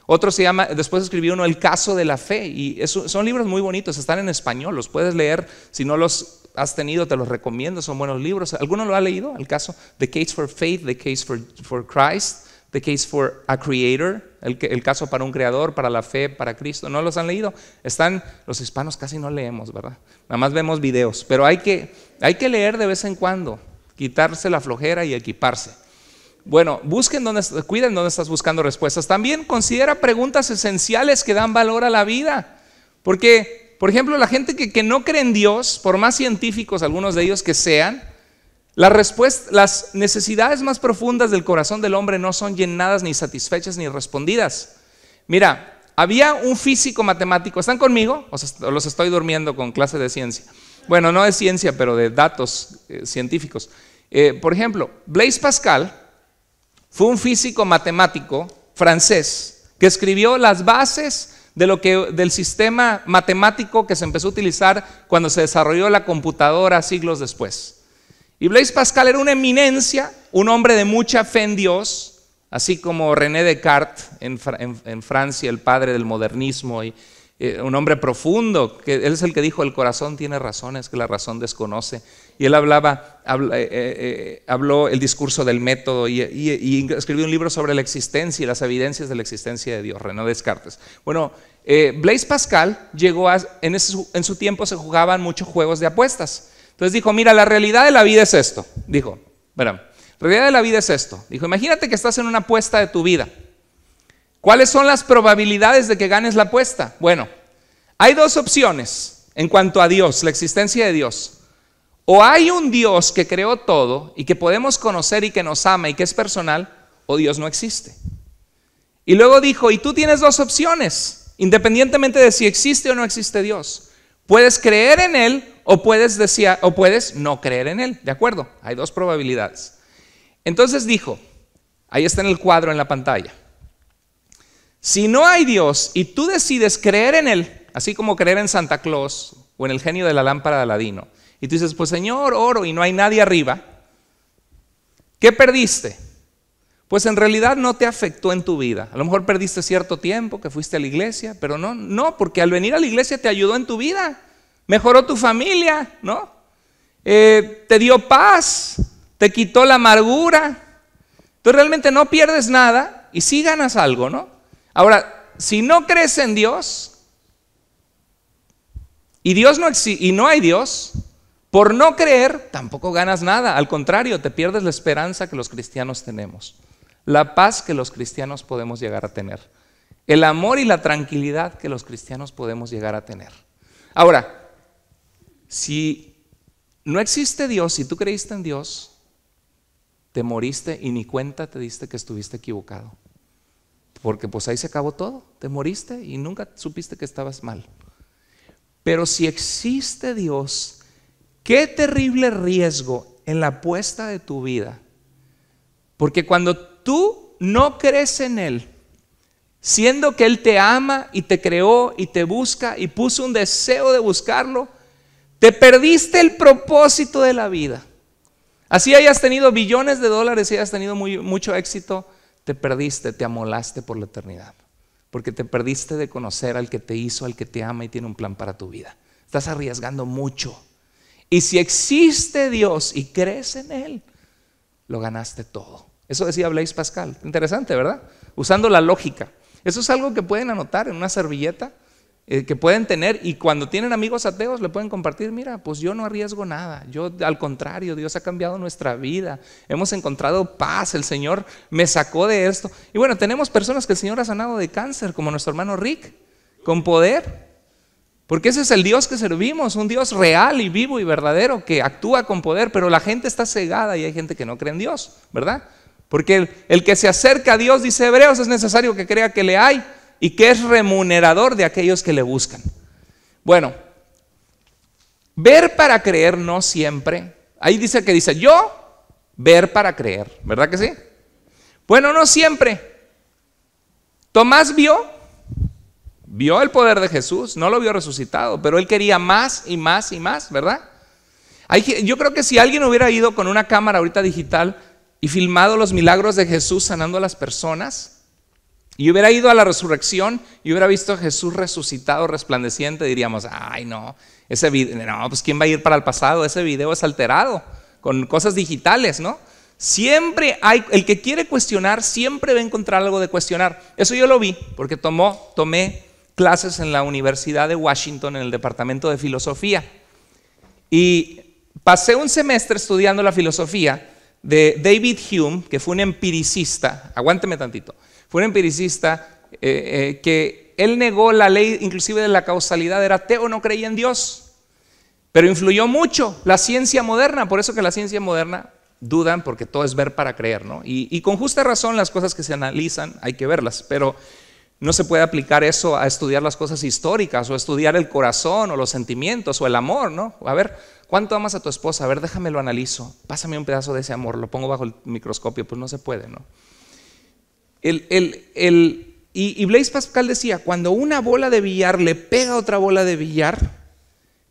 Otro después escribió uno, El caso de la fe, y son libros muy bonitos, están en español, los puedes leer. Si no los has tenido, te los recomiendo, son buenos libros. ¿Alguno lo ha leído? El caso, The Case for Faith, The Case for Christ, The Case for a Creator, el caso para un creador, para la fe, para Cristo. ¿No los han leído? Los hispanos casi no leemos, ¿verdad? Nada más vemos videos, pero hay que leer de vez en cuando, quitarse la flojera y equiparse. Bueno, cuiden dónde estás buscando respuestas. También considera preguntas esenciales que dan valor a la vida. Porque, por ejemplo, la gente que no cree en Dios, por más científicos algunos de ellos que sean, las necesidades más profundas del corazón del hombre no son llenadas, ni satisfechas, ni respondidas. Mira, había un físico matemático. ¿Están conmigo? ¿O los estoy durmiendo con clase de ciencia? Bueno, no de ciencia, pero de datos científicos. Por ejemplo, Blaise Pascal fue un físico matemático francés que escribió las bases del sistema matemático que se empezó a utilizar cuando se desarrolló la computadora siglos después. Y Blaise Pascal era una eminencia, un hombre de mucha fe en Dios, así como René Descartes en Francia, el padre del modernismo, y un hombre profundo, que él es el que dijo, el corazón tiene razones que la razón desconoce. Y él habló el discurso del método y escribió un libro sobre la existencia y las evidencias de la existencia de Dios, René Descartes. Bueno, Blaise Pascal en su tiempo se jugaban muchos juegos de apuestas. Entonces dijo, mira, la realidad de la vida es esto. Dijo, la realidad de la vida es esto. Dijo, imagínate que estás en una apuesta de tu vida. ¿Cuáles son las probabilidades de que ganes la apuesta? Bueno, hay dos opciones en cuanto a Dios, la existencia de Dios. O hay un Dios que creó todo y que podemos conocer y que nos ama y que es personal, o Dios no existe. Y luego dijo, y tú tienes dos opciones, independientemente de si existe o no existe Dios. Puedes creer en Él o puedes no creer en Él, ¿de acuerdo? Hay dos probabilidades. Entonces dijo, ahí está en el cuadro en la pantalla. Si no hay Dios y tú decides creer en Él, así como creer en Santa Claus o en el genio de la lámpara de Aladino, y tú dices, pues Señor, oro y no hay nadie arriba, ¿qué perdiste? Pues en realidad no te afectó en tu vida. A lo mejor perdiste cierto tiempo que fuiste a la iglesia, pero no, porque al venir a la iglesia te ayudó en tu vida, mejoró tu familia, ¿no? Te dio paz, te quitó la amargura. Tú realmente no pierdes nada y sí ganas algo, ¿no? Ahora, si no crees en Dios y no hay Dios, por no creer tampoco ganas nada. Al contrario, te pierdes la esperanza que los cristianos tenemos, la paz que los cristianos podemos llegar a tener. el amor y la tranquilidad que los cristianos podemos llegar a tener. Ahora, si no existe Dios, si tú creíste en Dios, te moriste y ni cuenta te diste que estuviste equivocado. Porque pues ahí se acabó todo, te moriste y nunca supiste que estabas mal. Pero si existe Dios, qué terrible riesgo en la apuesta de tu vida. Porque cuando tú no crees en Él, siendo que Él te ama y te creó y te busca y puso un deseo de buscarlo, te perdiste el propósito de la vida. Así hayas tenido billones de dólares y hayas tenido mucho éxito, te perdiste, te amolaste por la eternidad. Porque te perdiste de conocer al que te hizo, al que te ama y tiene un plan para tu vida. Estás arriesgando mucho. Y si existe Dios y crees en Él, lo ganaste todo. Eso decía Blaise Pascal. Interesante, ¿verdad? Usando la lógica. Eso es algo que pueden anotar en una servilleta, que pueden tener, y cuando tienen amigos ateos le pueden compartir. Mira, pues yo no arriesgo nada, yo al contrario, Dios ha cambiado nuestra vida, hemos encontrado paz, el Señor me sacó de esto. Y bueno, tenemos personas que el Señor ha sanado de cáncer, como nuestro hermano Rick, con poder, porque ese es el Dios que servimos, un Dios real y vivo y verdadero que actúa con poder. Pero la gente está cegada y hay gente que no cree en Dios, ¿verdad? Porque el que se acerca a Dios, dice Hebreos, es necesario que crea que le hay y que es remunerador de aquellos que le buscan. Bueno, ver para creer no siempre. Ahí dice que dice yo, ver para creer, ¿verdad que sí? Bueno, no siempre. Tomás vio el poder de Jesús, no lo vio resucitado, pero él quería más y más y más, ¿verdad? Yo creo que si alguien hubiera ido con una cámara ahorita digital y filmado los milagros de Jesús sanando a las personas, y hubiera ido a la resurrección y hubiera visto a Jesús resucitado, resplandeciente, diríamos, ay no, ese video, no, pues ¿quién va a ir para el pasado? Ese video es alterado, con cosas digitales, ¿no? Siempre hay, el que quiere cuestionar, siempre va a encontrar algo de cuestionar. Eso yo lo vi, porque tomé clases en la Universidad de Washington, en el departamento de filosofía. Y pasé un semestre estudiando la filosofía de David Hume, que fue un empiricista, aguánteme tantito. Fue un empiricista que él negó la ley inclusive de la causalidad, era ateo, no creía en Dios, pero influyó mucho la ciencia moderna. Por eso que la ciencia moderna dudan, porque todo es ver para creer, ¿no? Y con justa razón las cosas que se analizan hay que verlas, pero no se puede aplicar eso a estudiar las cosas históricas o a estudiar el corazón o los sentimientos o el amor, ¿no? A ver, ¿cuánto amas a tu esposa? A ver, déjame lo analizo, pásame un pedazo de ese amor, lo pongo bajo el microscopio. Pues no se puede, ¿no? Y Blaise Pascal decía, cuando una bola de billar le pega a otra bola de billar,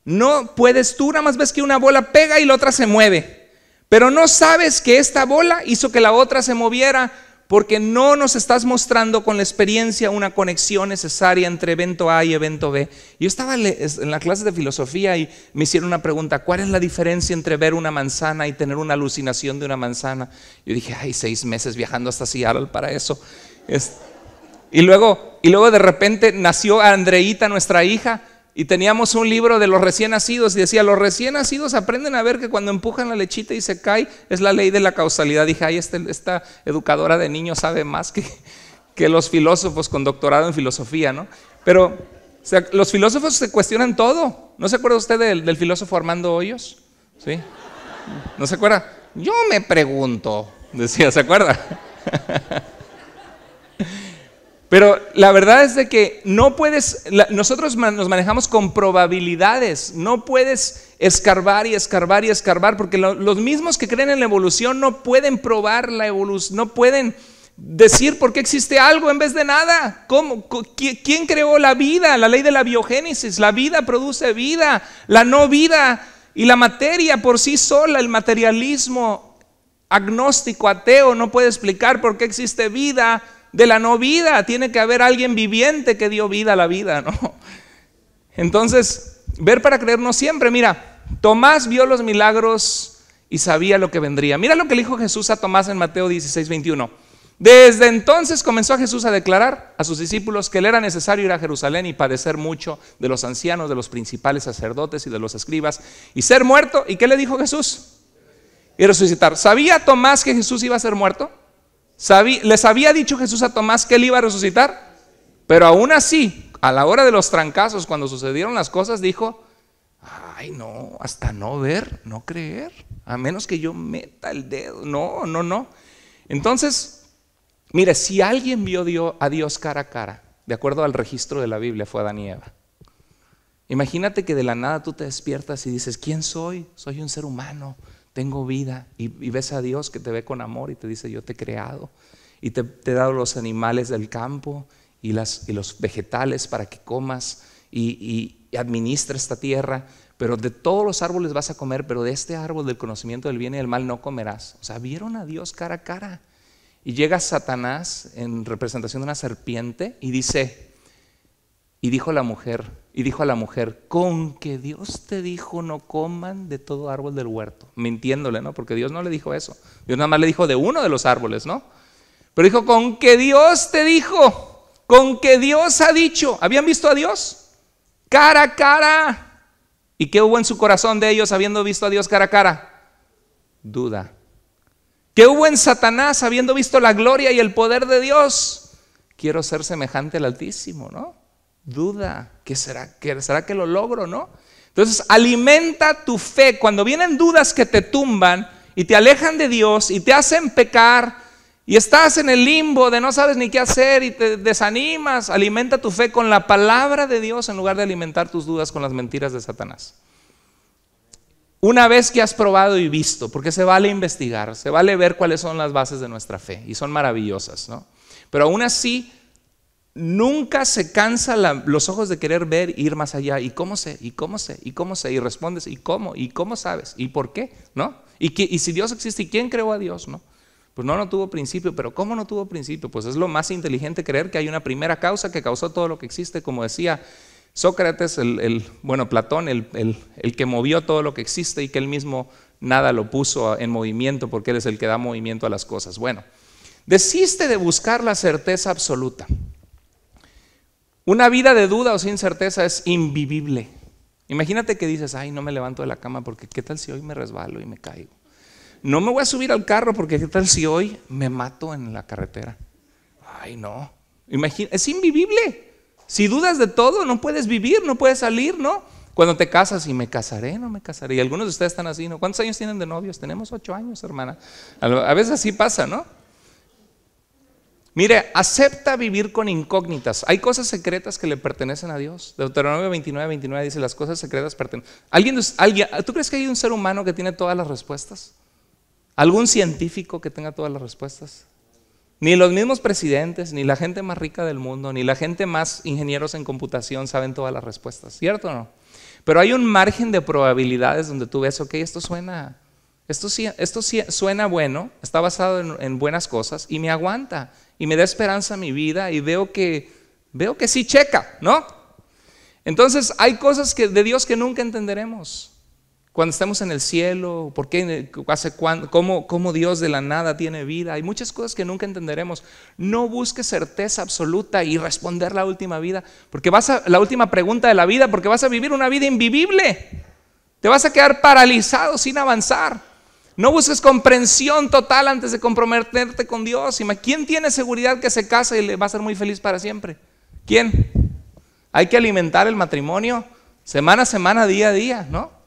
no puedes, tú nada más ves que una bola pega y la otra se mueve, pero no sabes que esta bola hizo que la otra se moviera, porque no nos estás mostrando con la experiencia una conexión necesaria entre evento A y evento B. Yo estaba en la clase de filosofía y me hicieron una pregunta, ¿cuál es la diferencia entre ver una manzana y tener una alucinación de una manzana? Yo dije, 6 meses viajando hasta Seattle para eso. Y luego de repente nació Andreita, nuestra hija, y teníamos un libro de los recién nacidos y decía, los recién nacidos aprenden a ver que cuando empujan la lechita y se cae es la ley de la causalidad. Dije, esta educadora de niños sabe más que los filósofos con doctorado en filosofía, ¿no? Pero o sea, los filósofos se cuestionan todo. ¿No se acuerda usted del filósofo Armando Hoyos? ¿Sí? ¿No se acuerda? Yo me pregunto, decía, ¿se acuerda? Pero la verdad es de que no puedes, nosotros nos manejamos con probabilidades, no puedes escarbar y escarbar y escarbar, porque los mismos que creen en la evolución no pueden probar la evolución, no pueden decir por qué existe algo en vez de nada. ¿Quién creó la vida? La ley de la biogénesis, la vida produce vida, la no vida y la materia por sí sola, el materialismo agnóstico, ateo, no puede explicar por qué existe vida de la no vida. Tiene que haber alguien viviente que dio vida a la vida, ¿no? Entonces, ver para creer no siempre. Mira, Tomás vio los milagros y sabía lo que vendría. Mira lo que le dijo Jesús a Tomás en Mateo 16:21. Desde entonces comenzó Jesús a declarar a sus discípulos que le era necesario ir a Jerusalén y padecer mucho de los ancianos, de los principales sacerdotes y de los escribas, y ser muerto. ¿Y qué le dijo Jesús? Y resucitar. ¿Sabía Tomás que Jesús iba a ser muerto? ¿Les había dicho Jesús a Tomás que él iba a resucitar? Pero aún así, a la hora de los trancazos, cuando sucedieron las cosas, dijo, ay no, hasta no ver, no creer, a menos que yo meta el dedo, no. Entonces, mire, si alguien vio a Dios cara a cara, de acuerdo al registro de la Biblia, fue Adán y Eva. Imagínate que de la nada tú te despiertas y dices, ¿quién soy? Soy un ser humano, tengo vida, y ves a Dios que te ve con amor y te dice, yo te he creado y te he dado los animales del campo y los vegetales para que comas y administra esta tierra, pero de todos los árboles vas a comer, pero de este árbol del conocimiento del bien y del mal no comerás. O sea, vieron a Dios cara a cara. Y llega Satanás en representación de una serpiente y dijo a la mujer, con que Dios te dijo no coman de todo árbol del huerto, mintiéndole, ¿no? Porque Dios no le dijo eso, Dios nada más le dijo de uno de los árboles, ¿no? Pero dijo, con que Dios te dijo, con que Dios ha dicho. ¿Habían visto a Dios? Cara a cara. ¿Y qué hubo en su corazón de ellos habiendo visto a Dios cara a cara? Duda. ¿Qué hubo en Satanás habiendo visto la gloria y el poder de Dios? Quiero ser semejante al Altísimo, ¿no? Duda. ¿Qué será? ¿Será que lo logro, no? Entonces alimenta tu fe. Cuando vienen dudas que te tumban y te alejan de Dios y te hacen pecar y estás en el limbo de no sabes ni qué hacer y te desanimas, alimenta tu fe con la palabra de Dios en lugar de alimentar tus dudas con las mentiras de Satanás. Una vez que has probado y visto, porque se vale investigar, se vale ver cuáles son las bases de nuestra fe y son maravillosas, ¿no? Pero aún así, nunca se cansa los ojos de querer ver e ir más allá. ¿Y cómo sé? ¿Y cómo sé? ¿Y cómo sé? Y respondes, ¿y cómo? ¿Y cómo sabes? ¿Y por qué? ¿No? ¿Y si Dios existe? ¿Y quién creó a Dios? ¿No? Pues no tuvo principio. ¿Pero cómo no tuvo principio? Pues es lo más inteligente creer que hay una primera causa que causó todo lo que existe, como decía Sócrates, Platón, el que movió todo lo que existe y que él mismo nada lo puso en movimiento porque él es el que da movimiento a las cosas. Bueno, desiste de buscar la certeza absoluta. Una vida de duda o sin certeza es invivible. Imagínate que dices, ay, no me levanto de la cama porque qué tal si hoy me resbalo y me caigo. No me voy a subir al carro porque qué tal si hoy me mato en la carretera. Ay, no. Es invivible. Si dudas de todo, no puedes vivir, no puedes salir, ¿no? Cuando te casas, y me casaré, no me casaré. Y algunos de ustedes están así, ¿no? ¿Cuántos años tienen de novios? Tenemos 8 años, hermana. A veces así pasa, ¿no? Mire, acepta vivir con incógnitas. Hay cosas secretas que le pertenecen a Dios. Deuteronomio 29 dice, las cosas secretas pertenecen. ¿Tú crees que hay un ser humano que tiene todas las respuestas? ¿Algún científico que tenga todas las respuestas? Ni los mismos presidentes, ni la gente más rica del mundo, ni la gente más ingenieros en computación saben todas las respuestas, ¿cierto o no? Pero hay un margen de probabilidades donde tú ves, ok, esto suena bueno, está basado en buenas cosas y me aguanta y me da esperanza a mi vida y veo que sí checa, ¿no? Entonces hay cosas de Dios que nunca entenderemos. Cuando estemos en el cielo, cómo Dios de la nada tiene vida. Hay muchas cosas que nunca entenderemos. No busques certeza absoluta y responder la última pregunta de la vida, porque vas a vivir una vida invivible. Te vas a quedar paralizado sin avanzar. No busques comprensión total antes de comprometerte con Dios. ¿Quién tiene seguridad que se casa y le va a ser muy feliz para siempre? ¿Quién? Hay que alimentar el matrimonio semana a semana, día a día, ¿no?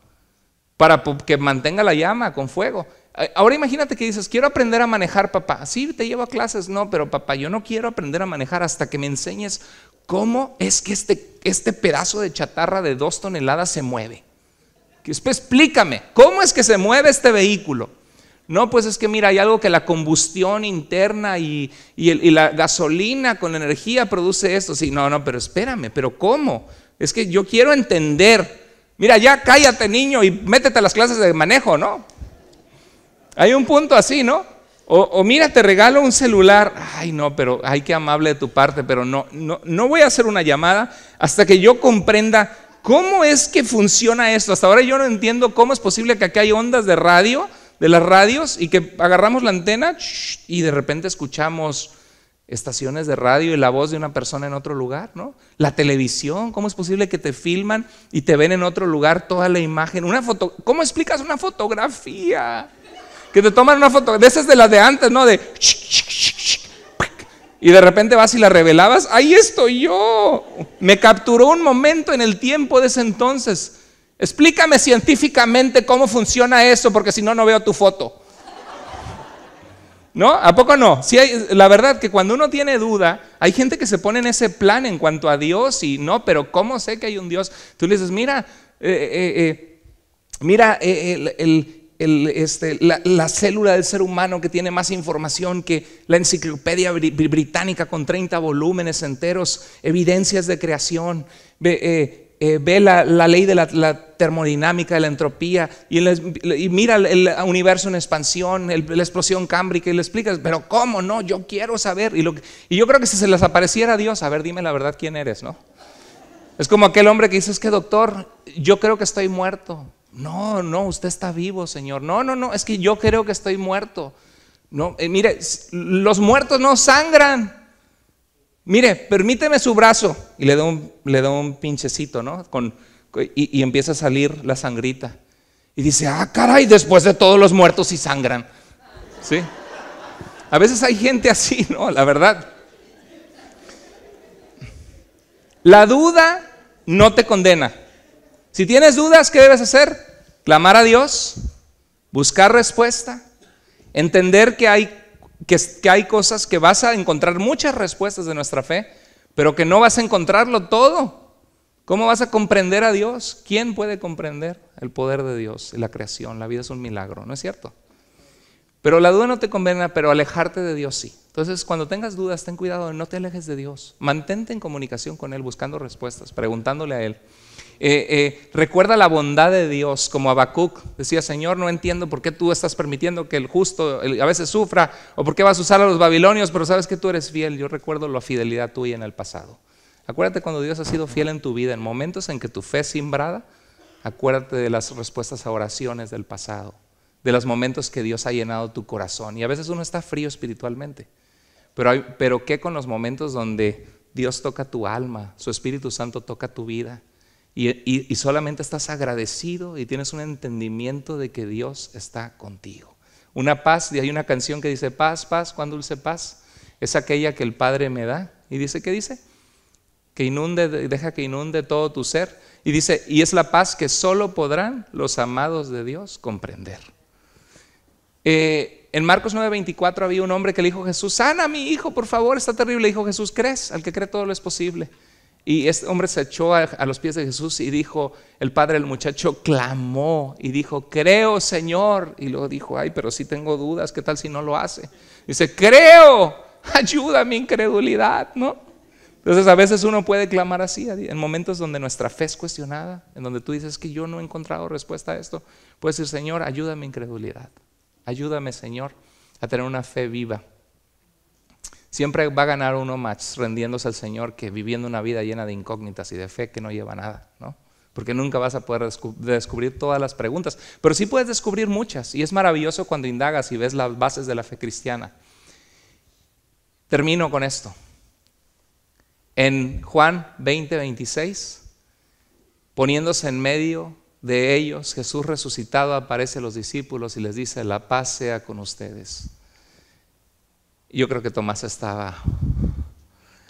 Para que mantenga la llama con fuego. Ahora imagínate que dices, quiero aprender a manejar, papá. Sí, te llevo a clases. No, pero papá, yo no quiero aprender a manejar hasta que me enseñes cómo es que este pedazo de chatarra de 2 toneladas se mueve. Después explícame, ¿cómo es que se mueve este vehículo? No, pues es que mira, hay algo que la combustión interna y la gasolina con energía produce esto. Sí, no, pero espérame, ¿pero cómo? Es que yo quiero entender. Mira, ya cállate, niño, y métete a las clases de manejo, ¿no? Hay un punto así, ¿no? O mira, te regalo un celular. Ay, no, pero ay, qué amable de tu parte, pero no voy a hacer una llamada hasta que yo comprenda cómo es que funciona esto. Hasta ahora yo no entiendo cómo es posible que aquí hay ondas de radio, de las radios, y que agarramos la antena y de repente escuchamos estaciones de radio y la voz de una persona en otro lugar, ¿no? La televisión, ¿cómo es posible que te filman y te ven en otro lugar toda la imagen? ¿Cómo explicas una fotografía? Que te toman una foto, de esas de las de antes, ¿no? Y de repente vas y la revelabas, ahí estoy yo. Me capturó un momento en el tiempo de ese entonces. Explícame científicamente cómo funciona eso, porque si no, no veo tu foto. ¿No? ¿A poco no? Sí la verdad que cuando uno tiene duda, hay gente que se pone en ese plan en cuanto a Dios y no, pero ¿cómo sé que hay un Dios? Tú le dices, mira, la célula del ser humano que tiene más información que la enciclopedia británica con 30 volúmenes enteros, evidencias de creación, ve la ley de la termodinámica, de la entropía, y mira el universo en expansión, la explosión cámbrica, y le explicas, pero ¿cómo no? Yo quiero saber. Y yo creo que si se les apareciera a Dios, a ver, dime la verdad, ¿quién eres? ¿No? Es como aquel hombre que dice, es que doctor, yo creo que estoy muerto. No, usted está vivo, Señor. No, es que yo creo que estoy muerto. No, mire, los muertos no sangran. Mire, permíteme su brazo. Y le da un pinchecito, ¿no? Y empieza a salir la sangrita. Y dice, caray, después de todos los muertos sí sangran. ¿Sí? A veces hay gente así, ¿no? La verdad. La duda no te condena. Si tienes dudas, ¿qué debes hacer? Clamar a Dios, buscar respuesta, entender que hay cosas que vas a encontrar muchas respuestas de nuestra fe, pero que no vas a encontrarlo todo. ¿Cómo vas a comprender a Dios? ¿Quién puede comprender el poder de Dios, la creación? La vida es un milagro, ¿no es cierto? Pero la duda no te condena, pero alejarte de Dios sí. Entonces, cuando tengas dudas, ten cuidado, no te alejes de Dios. Mantente en comunicación con Él, buscando respuestas, preguntándole a Él. Recuerda la bondad de Dios, como Habacuc decía, Señor, no entiendo por qué tú estás permitiendo que el justo a veces sufra, o por qué vas a usar a los babilonios, pero sabes que tú eres fiel. Yo recuerdo la fidelidad tuya en el pasado. Acuérdate cuando Dios ha sido fiel en tu vida, en momentos en que tu fe es simbrada. Acuérdate de las respuestas a oraciones del pasado, de los momentos que Dios ha llenado tu corazón. Y a veces uno está frío espiritualmente, pero ¿qué con los momentos donde Dios toca tu alma, su Espíritu Santo toca tu vida? Y solamente estás agradecido y tienes un entendimiento de que Dios está contigo. Una paz, y hay una canción que dice, paz, paz, cuán dulce paz, es aquella que el Padre me da. Y dice, ¿qué dice? Deja que inunde todo tu ser. Y dice, y es la paz que solo podrán los amados de Dios comprender. En Marcos 9:24 había un hombre que le dijo a Jesús, sana a mi hijo, por favor, está terrible. Le dijo Jesús, ¿crees? Al que cree todo lo es posible. Y este hombre se echó a los pies de Jesús y dijo, el padre del muchacho clamó y dijo, creo, Señor. Y luego dijo, ay, pero sí tengo dudas, ¿qué tal si no lo hace? Dice, creo, ayuda a mi incredulidad, ¿no? Entonces a veces uno puede clamar así, en momentos donde nuestra fe es cuestionada, en donde tú dices que yo no he encontrado respuesta a esto. Puedes decir, Señor, ayuda a mi incredulidad. Ayúdame, Señor, a tener una fe viva. Siempre va a ganar uno más rendiéndose al Señor que viviendo una vida llena de incógnitas y de fe que no lleva a nada, ¿no? Porque nunca vas a poder descubrir todas las preguntas, pero sí puedes descubrir muchas, y es maravilloso cuando indagas y ves las bases de la fe cristiana. Termino con esto. En Juan 20:26, poniéndose en medio de ellos, Jesús resucitado aparece a los discípulos y les dice, la paz sea con ustedes. Yo creo que Tomás estaba,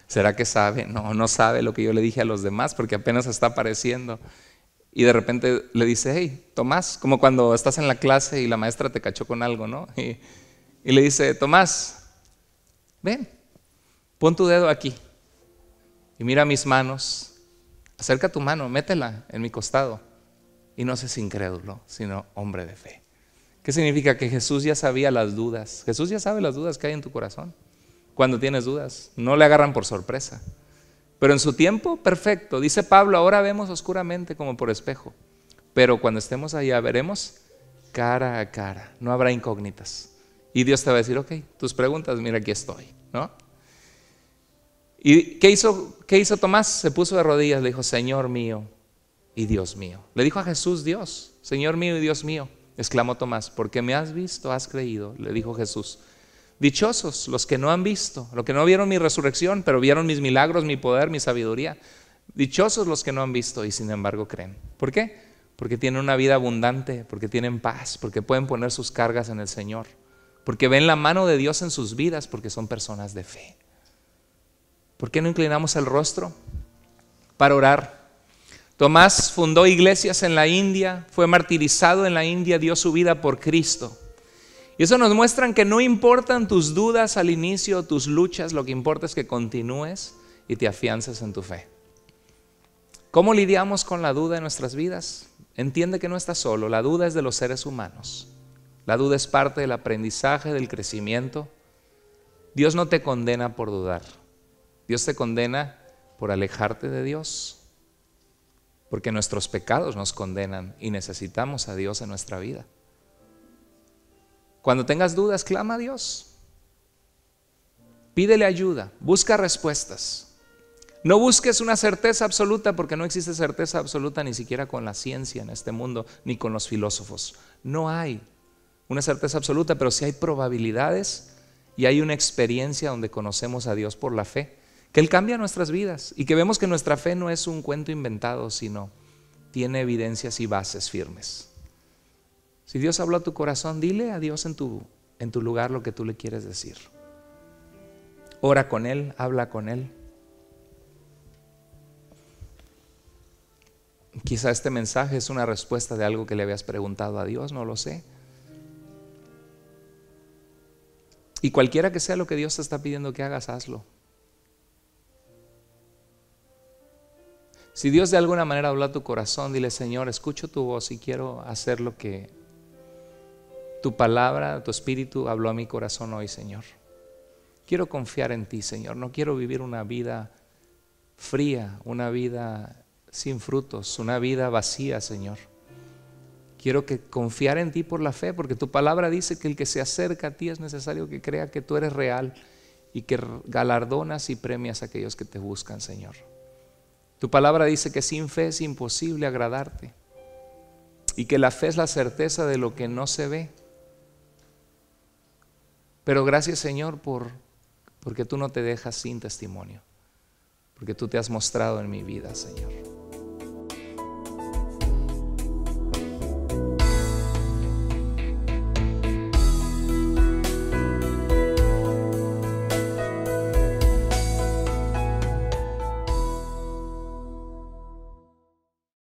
¿será que sabe? No sabe lo que yo le dije a los demás porque apenas está apareciendo. Y de repente le dice, hey, Tomás, como cuando estás en la clase y la maestra te cachó con algo, ¿no? Y le dice, Tomás, ven, pon tu dedo aquí y mira mis manos, acerca tu mano, métela en mi costado. Y no seas incrédulo, sino hombre de fe. ¿Qué significa? Que Jesús ya sabía las dudas. Jesús ya sabe las dudas que hay en tu corazón. Cuando tienes dudas, no le agarran por sorpresa. Pero en su tiempo perfecto, dice Pablo, ahora vemos oscuramente como por espejo. Pero cuando estemos allá veremos cara a cara. No habrá incógnitas. Y Dios te va a decir, ok, tus preguntas, mira aquí estoy, ¿no? ¿Y qué hizo Tomás? Se puso de rodillas, le dijo, Señor mío y Dios mío. Le dijo a Jesús Dios, Señor mío y Dios mío. Exclamó Tomás, porque me has visto, has creído, le dijo Jesús. Dichosos los que no han visto, los que no vieron mi resurrección, pero vieron mis milagros, mi poder, mi sabiduría. Dichosos los que no han visto y sin embargo creen. ¿Por qué? Porque tienen una vida abundante, porque tienen paz, porque pueden poner sus cargas en el Señor, porque ven la mano de Dios en sus vidas, porque son personas de fe. ¿Por qué no inclinamos el rostro para orar? Tomás fundó iglesias en la India, fue martirizado en la India, dio su vida por Cristo. Y eso nos muestra que no importan tus dudas al inicio, tus luchas, lo que importa es que continúes y te afiances en tu fe. ¿Cómo lidiamos con la duda en nuestras vidas? Entiende que no estás solo, la duda es de los seres humanos. La duda es parte del aprendizaje, del crecimiento. Dios no te condena por dudar, Dios te condena por alejarte de Dios, porque nuestros pecados nos condenan y necesitamos a Dios en nuestra vida. Cuando tengas dudas, clama a Dios. Pídele ayuda, busca respuestas. No busques una certeza absoluta, porque no existe certeza absoluta ni siquiera con la ciencia en este mundo, ni con los filósofos. No hay una certeza absoluta, pero sí hay probabilidades y hay una experiencia donde conocemos a Dios por la fe, que Él cambia nuestras vidas y que vemos que nuestra fe no es un cuento inventado, sino tiene evidencias y bases firmes. Si Dios habló a tu corazón, dile a Dios en tu lugar lo que tú le quieres decir. Ora con Él, habla con Él. Quizá este mensaje es una respuesta de algo que le habías preguntado a Dios, no lo sé. Y cualquiera que sea lo que Dios te está pidiendo que hagas, hazlo. Si Dios de alguna manera habló a tu corazón, dile: Señor, escucho tu voz y quiero hacer lo que tu palabra, tu espíritu habló a mi corazón hoy, Señor. Quiero confiar en ti, Señor. No quiero vivir una vida fría, una vida sin frutos, una vida vacía, Señor. Quiero confiar en ti por la fe, porque tu palabra dice que el que se acerca a ti es necesario que crea que tú eres real y que galardonas y premias a aquellos que te buscan, Señor. Tu palabra dice que sin fe es imposible agradarte y que la fe es la certeza de lo que no se ve. Pero gracias, Señor, porque tú no te dejas sin testimonio, porque tú te has mostrado en mi vida, Señor.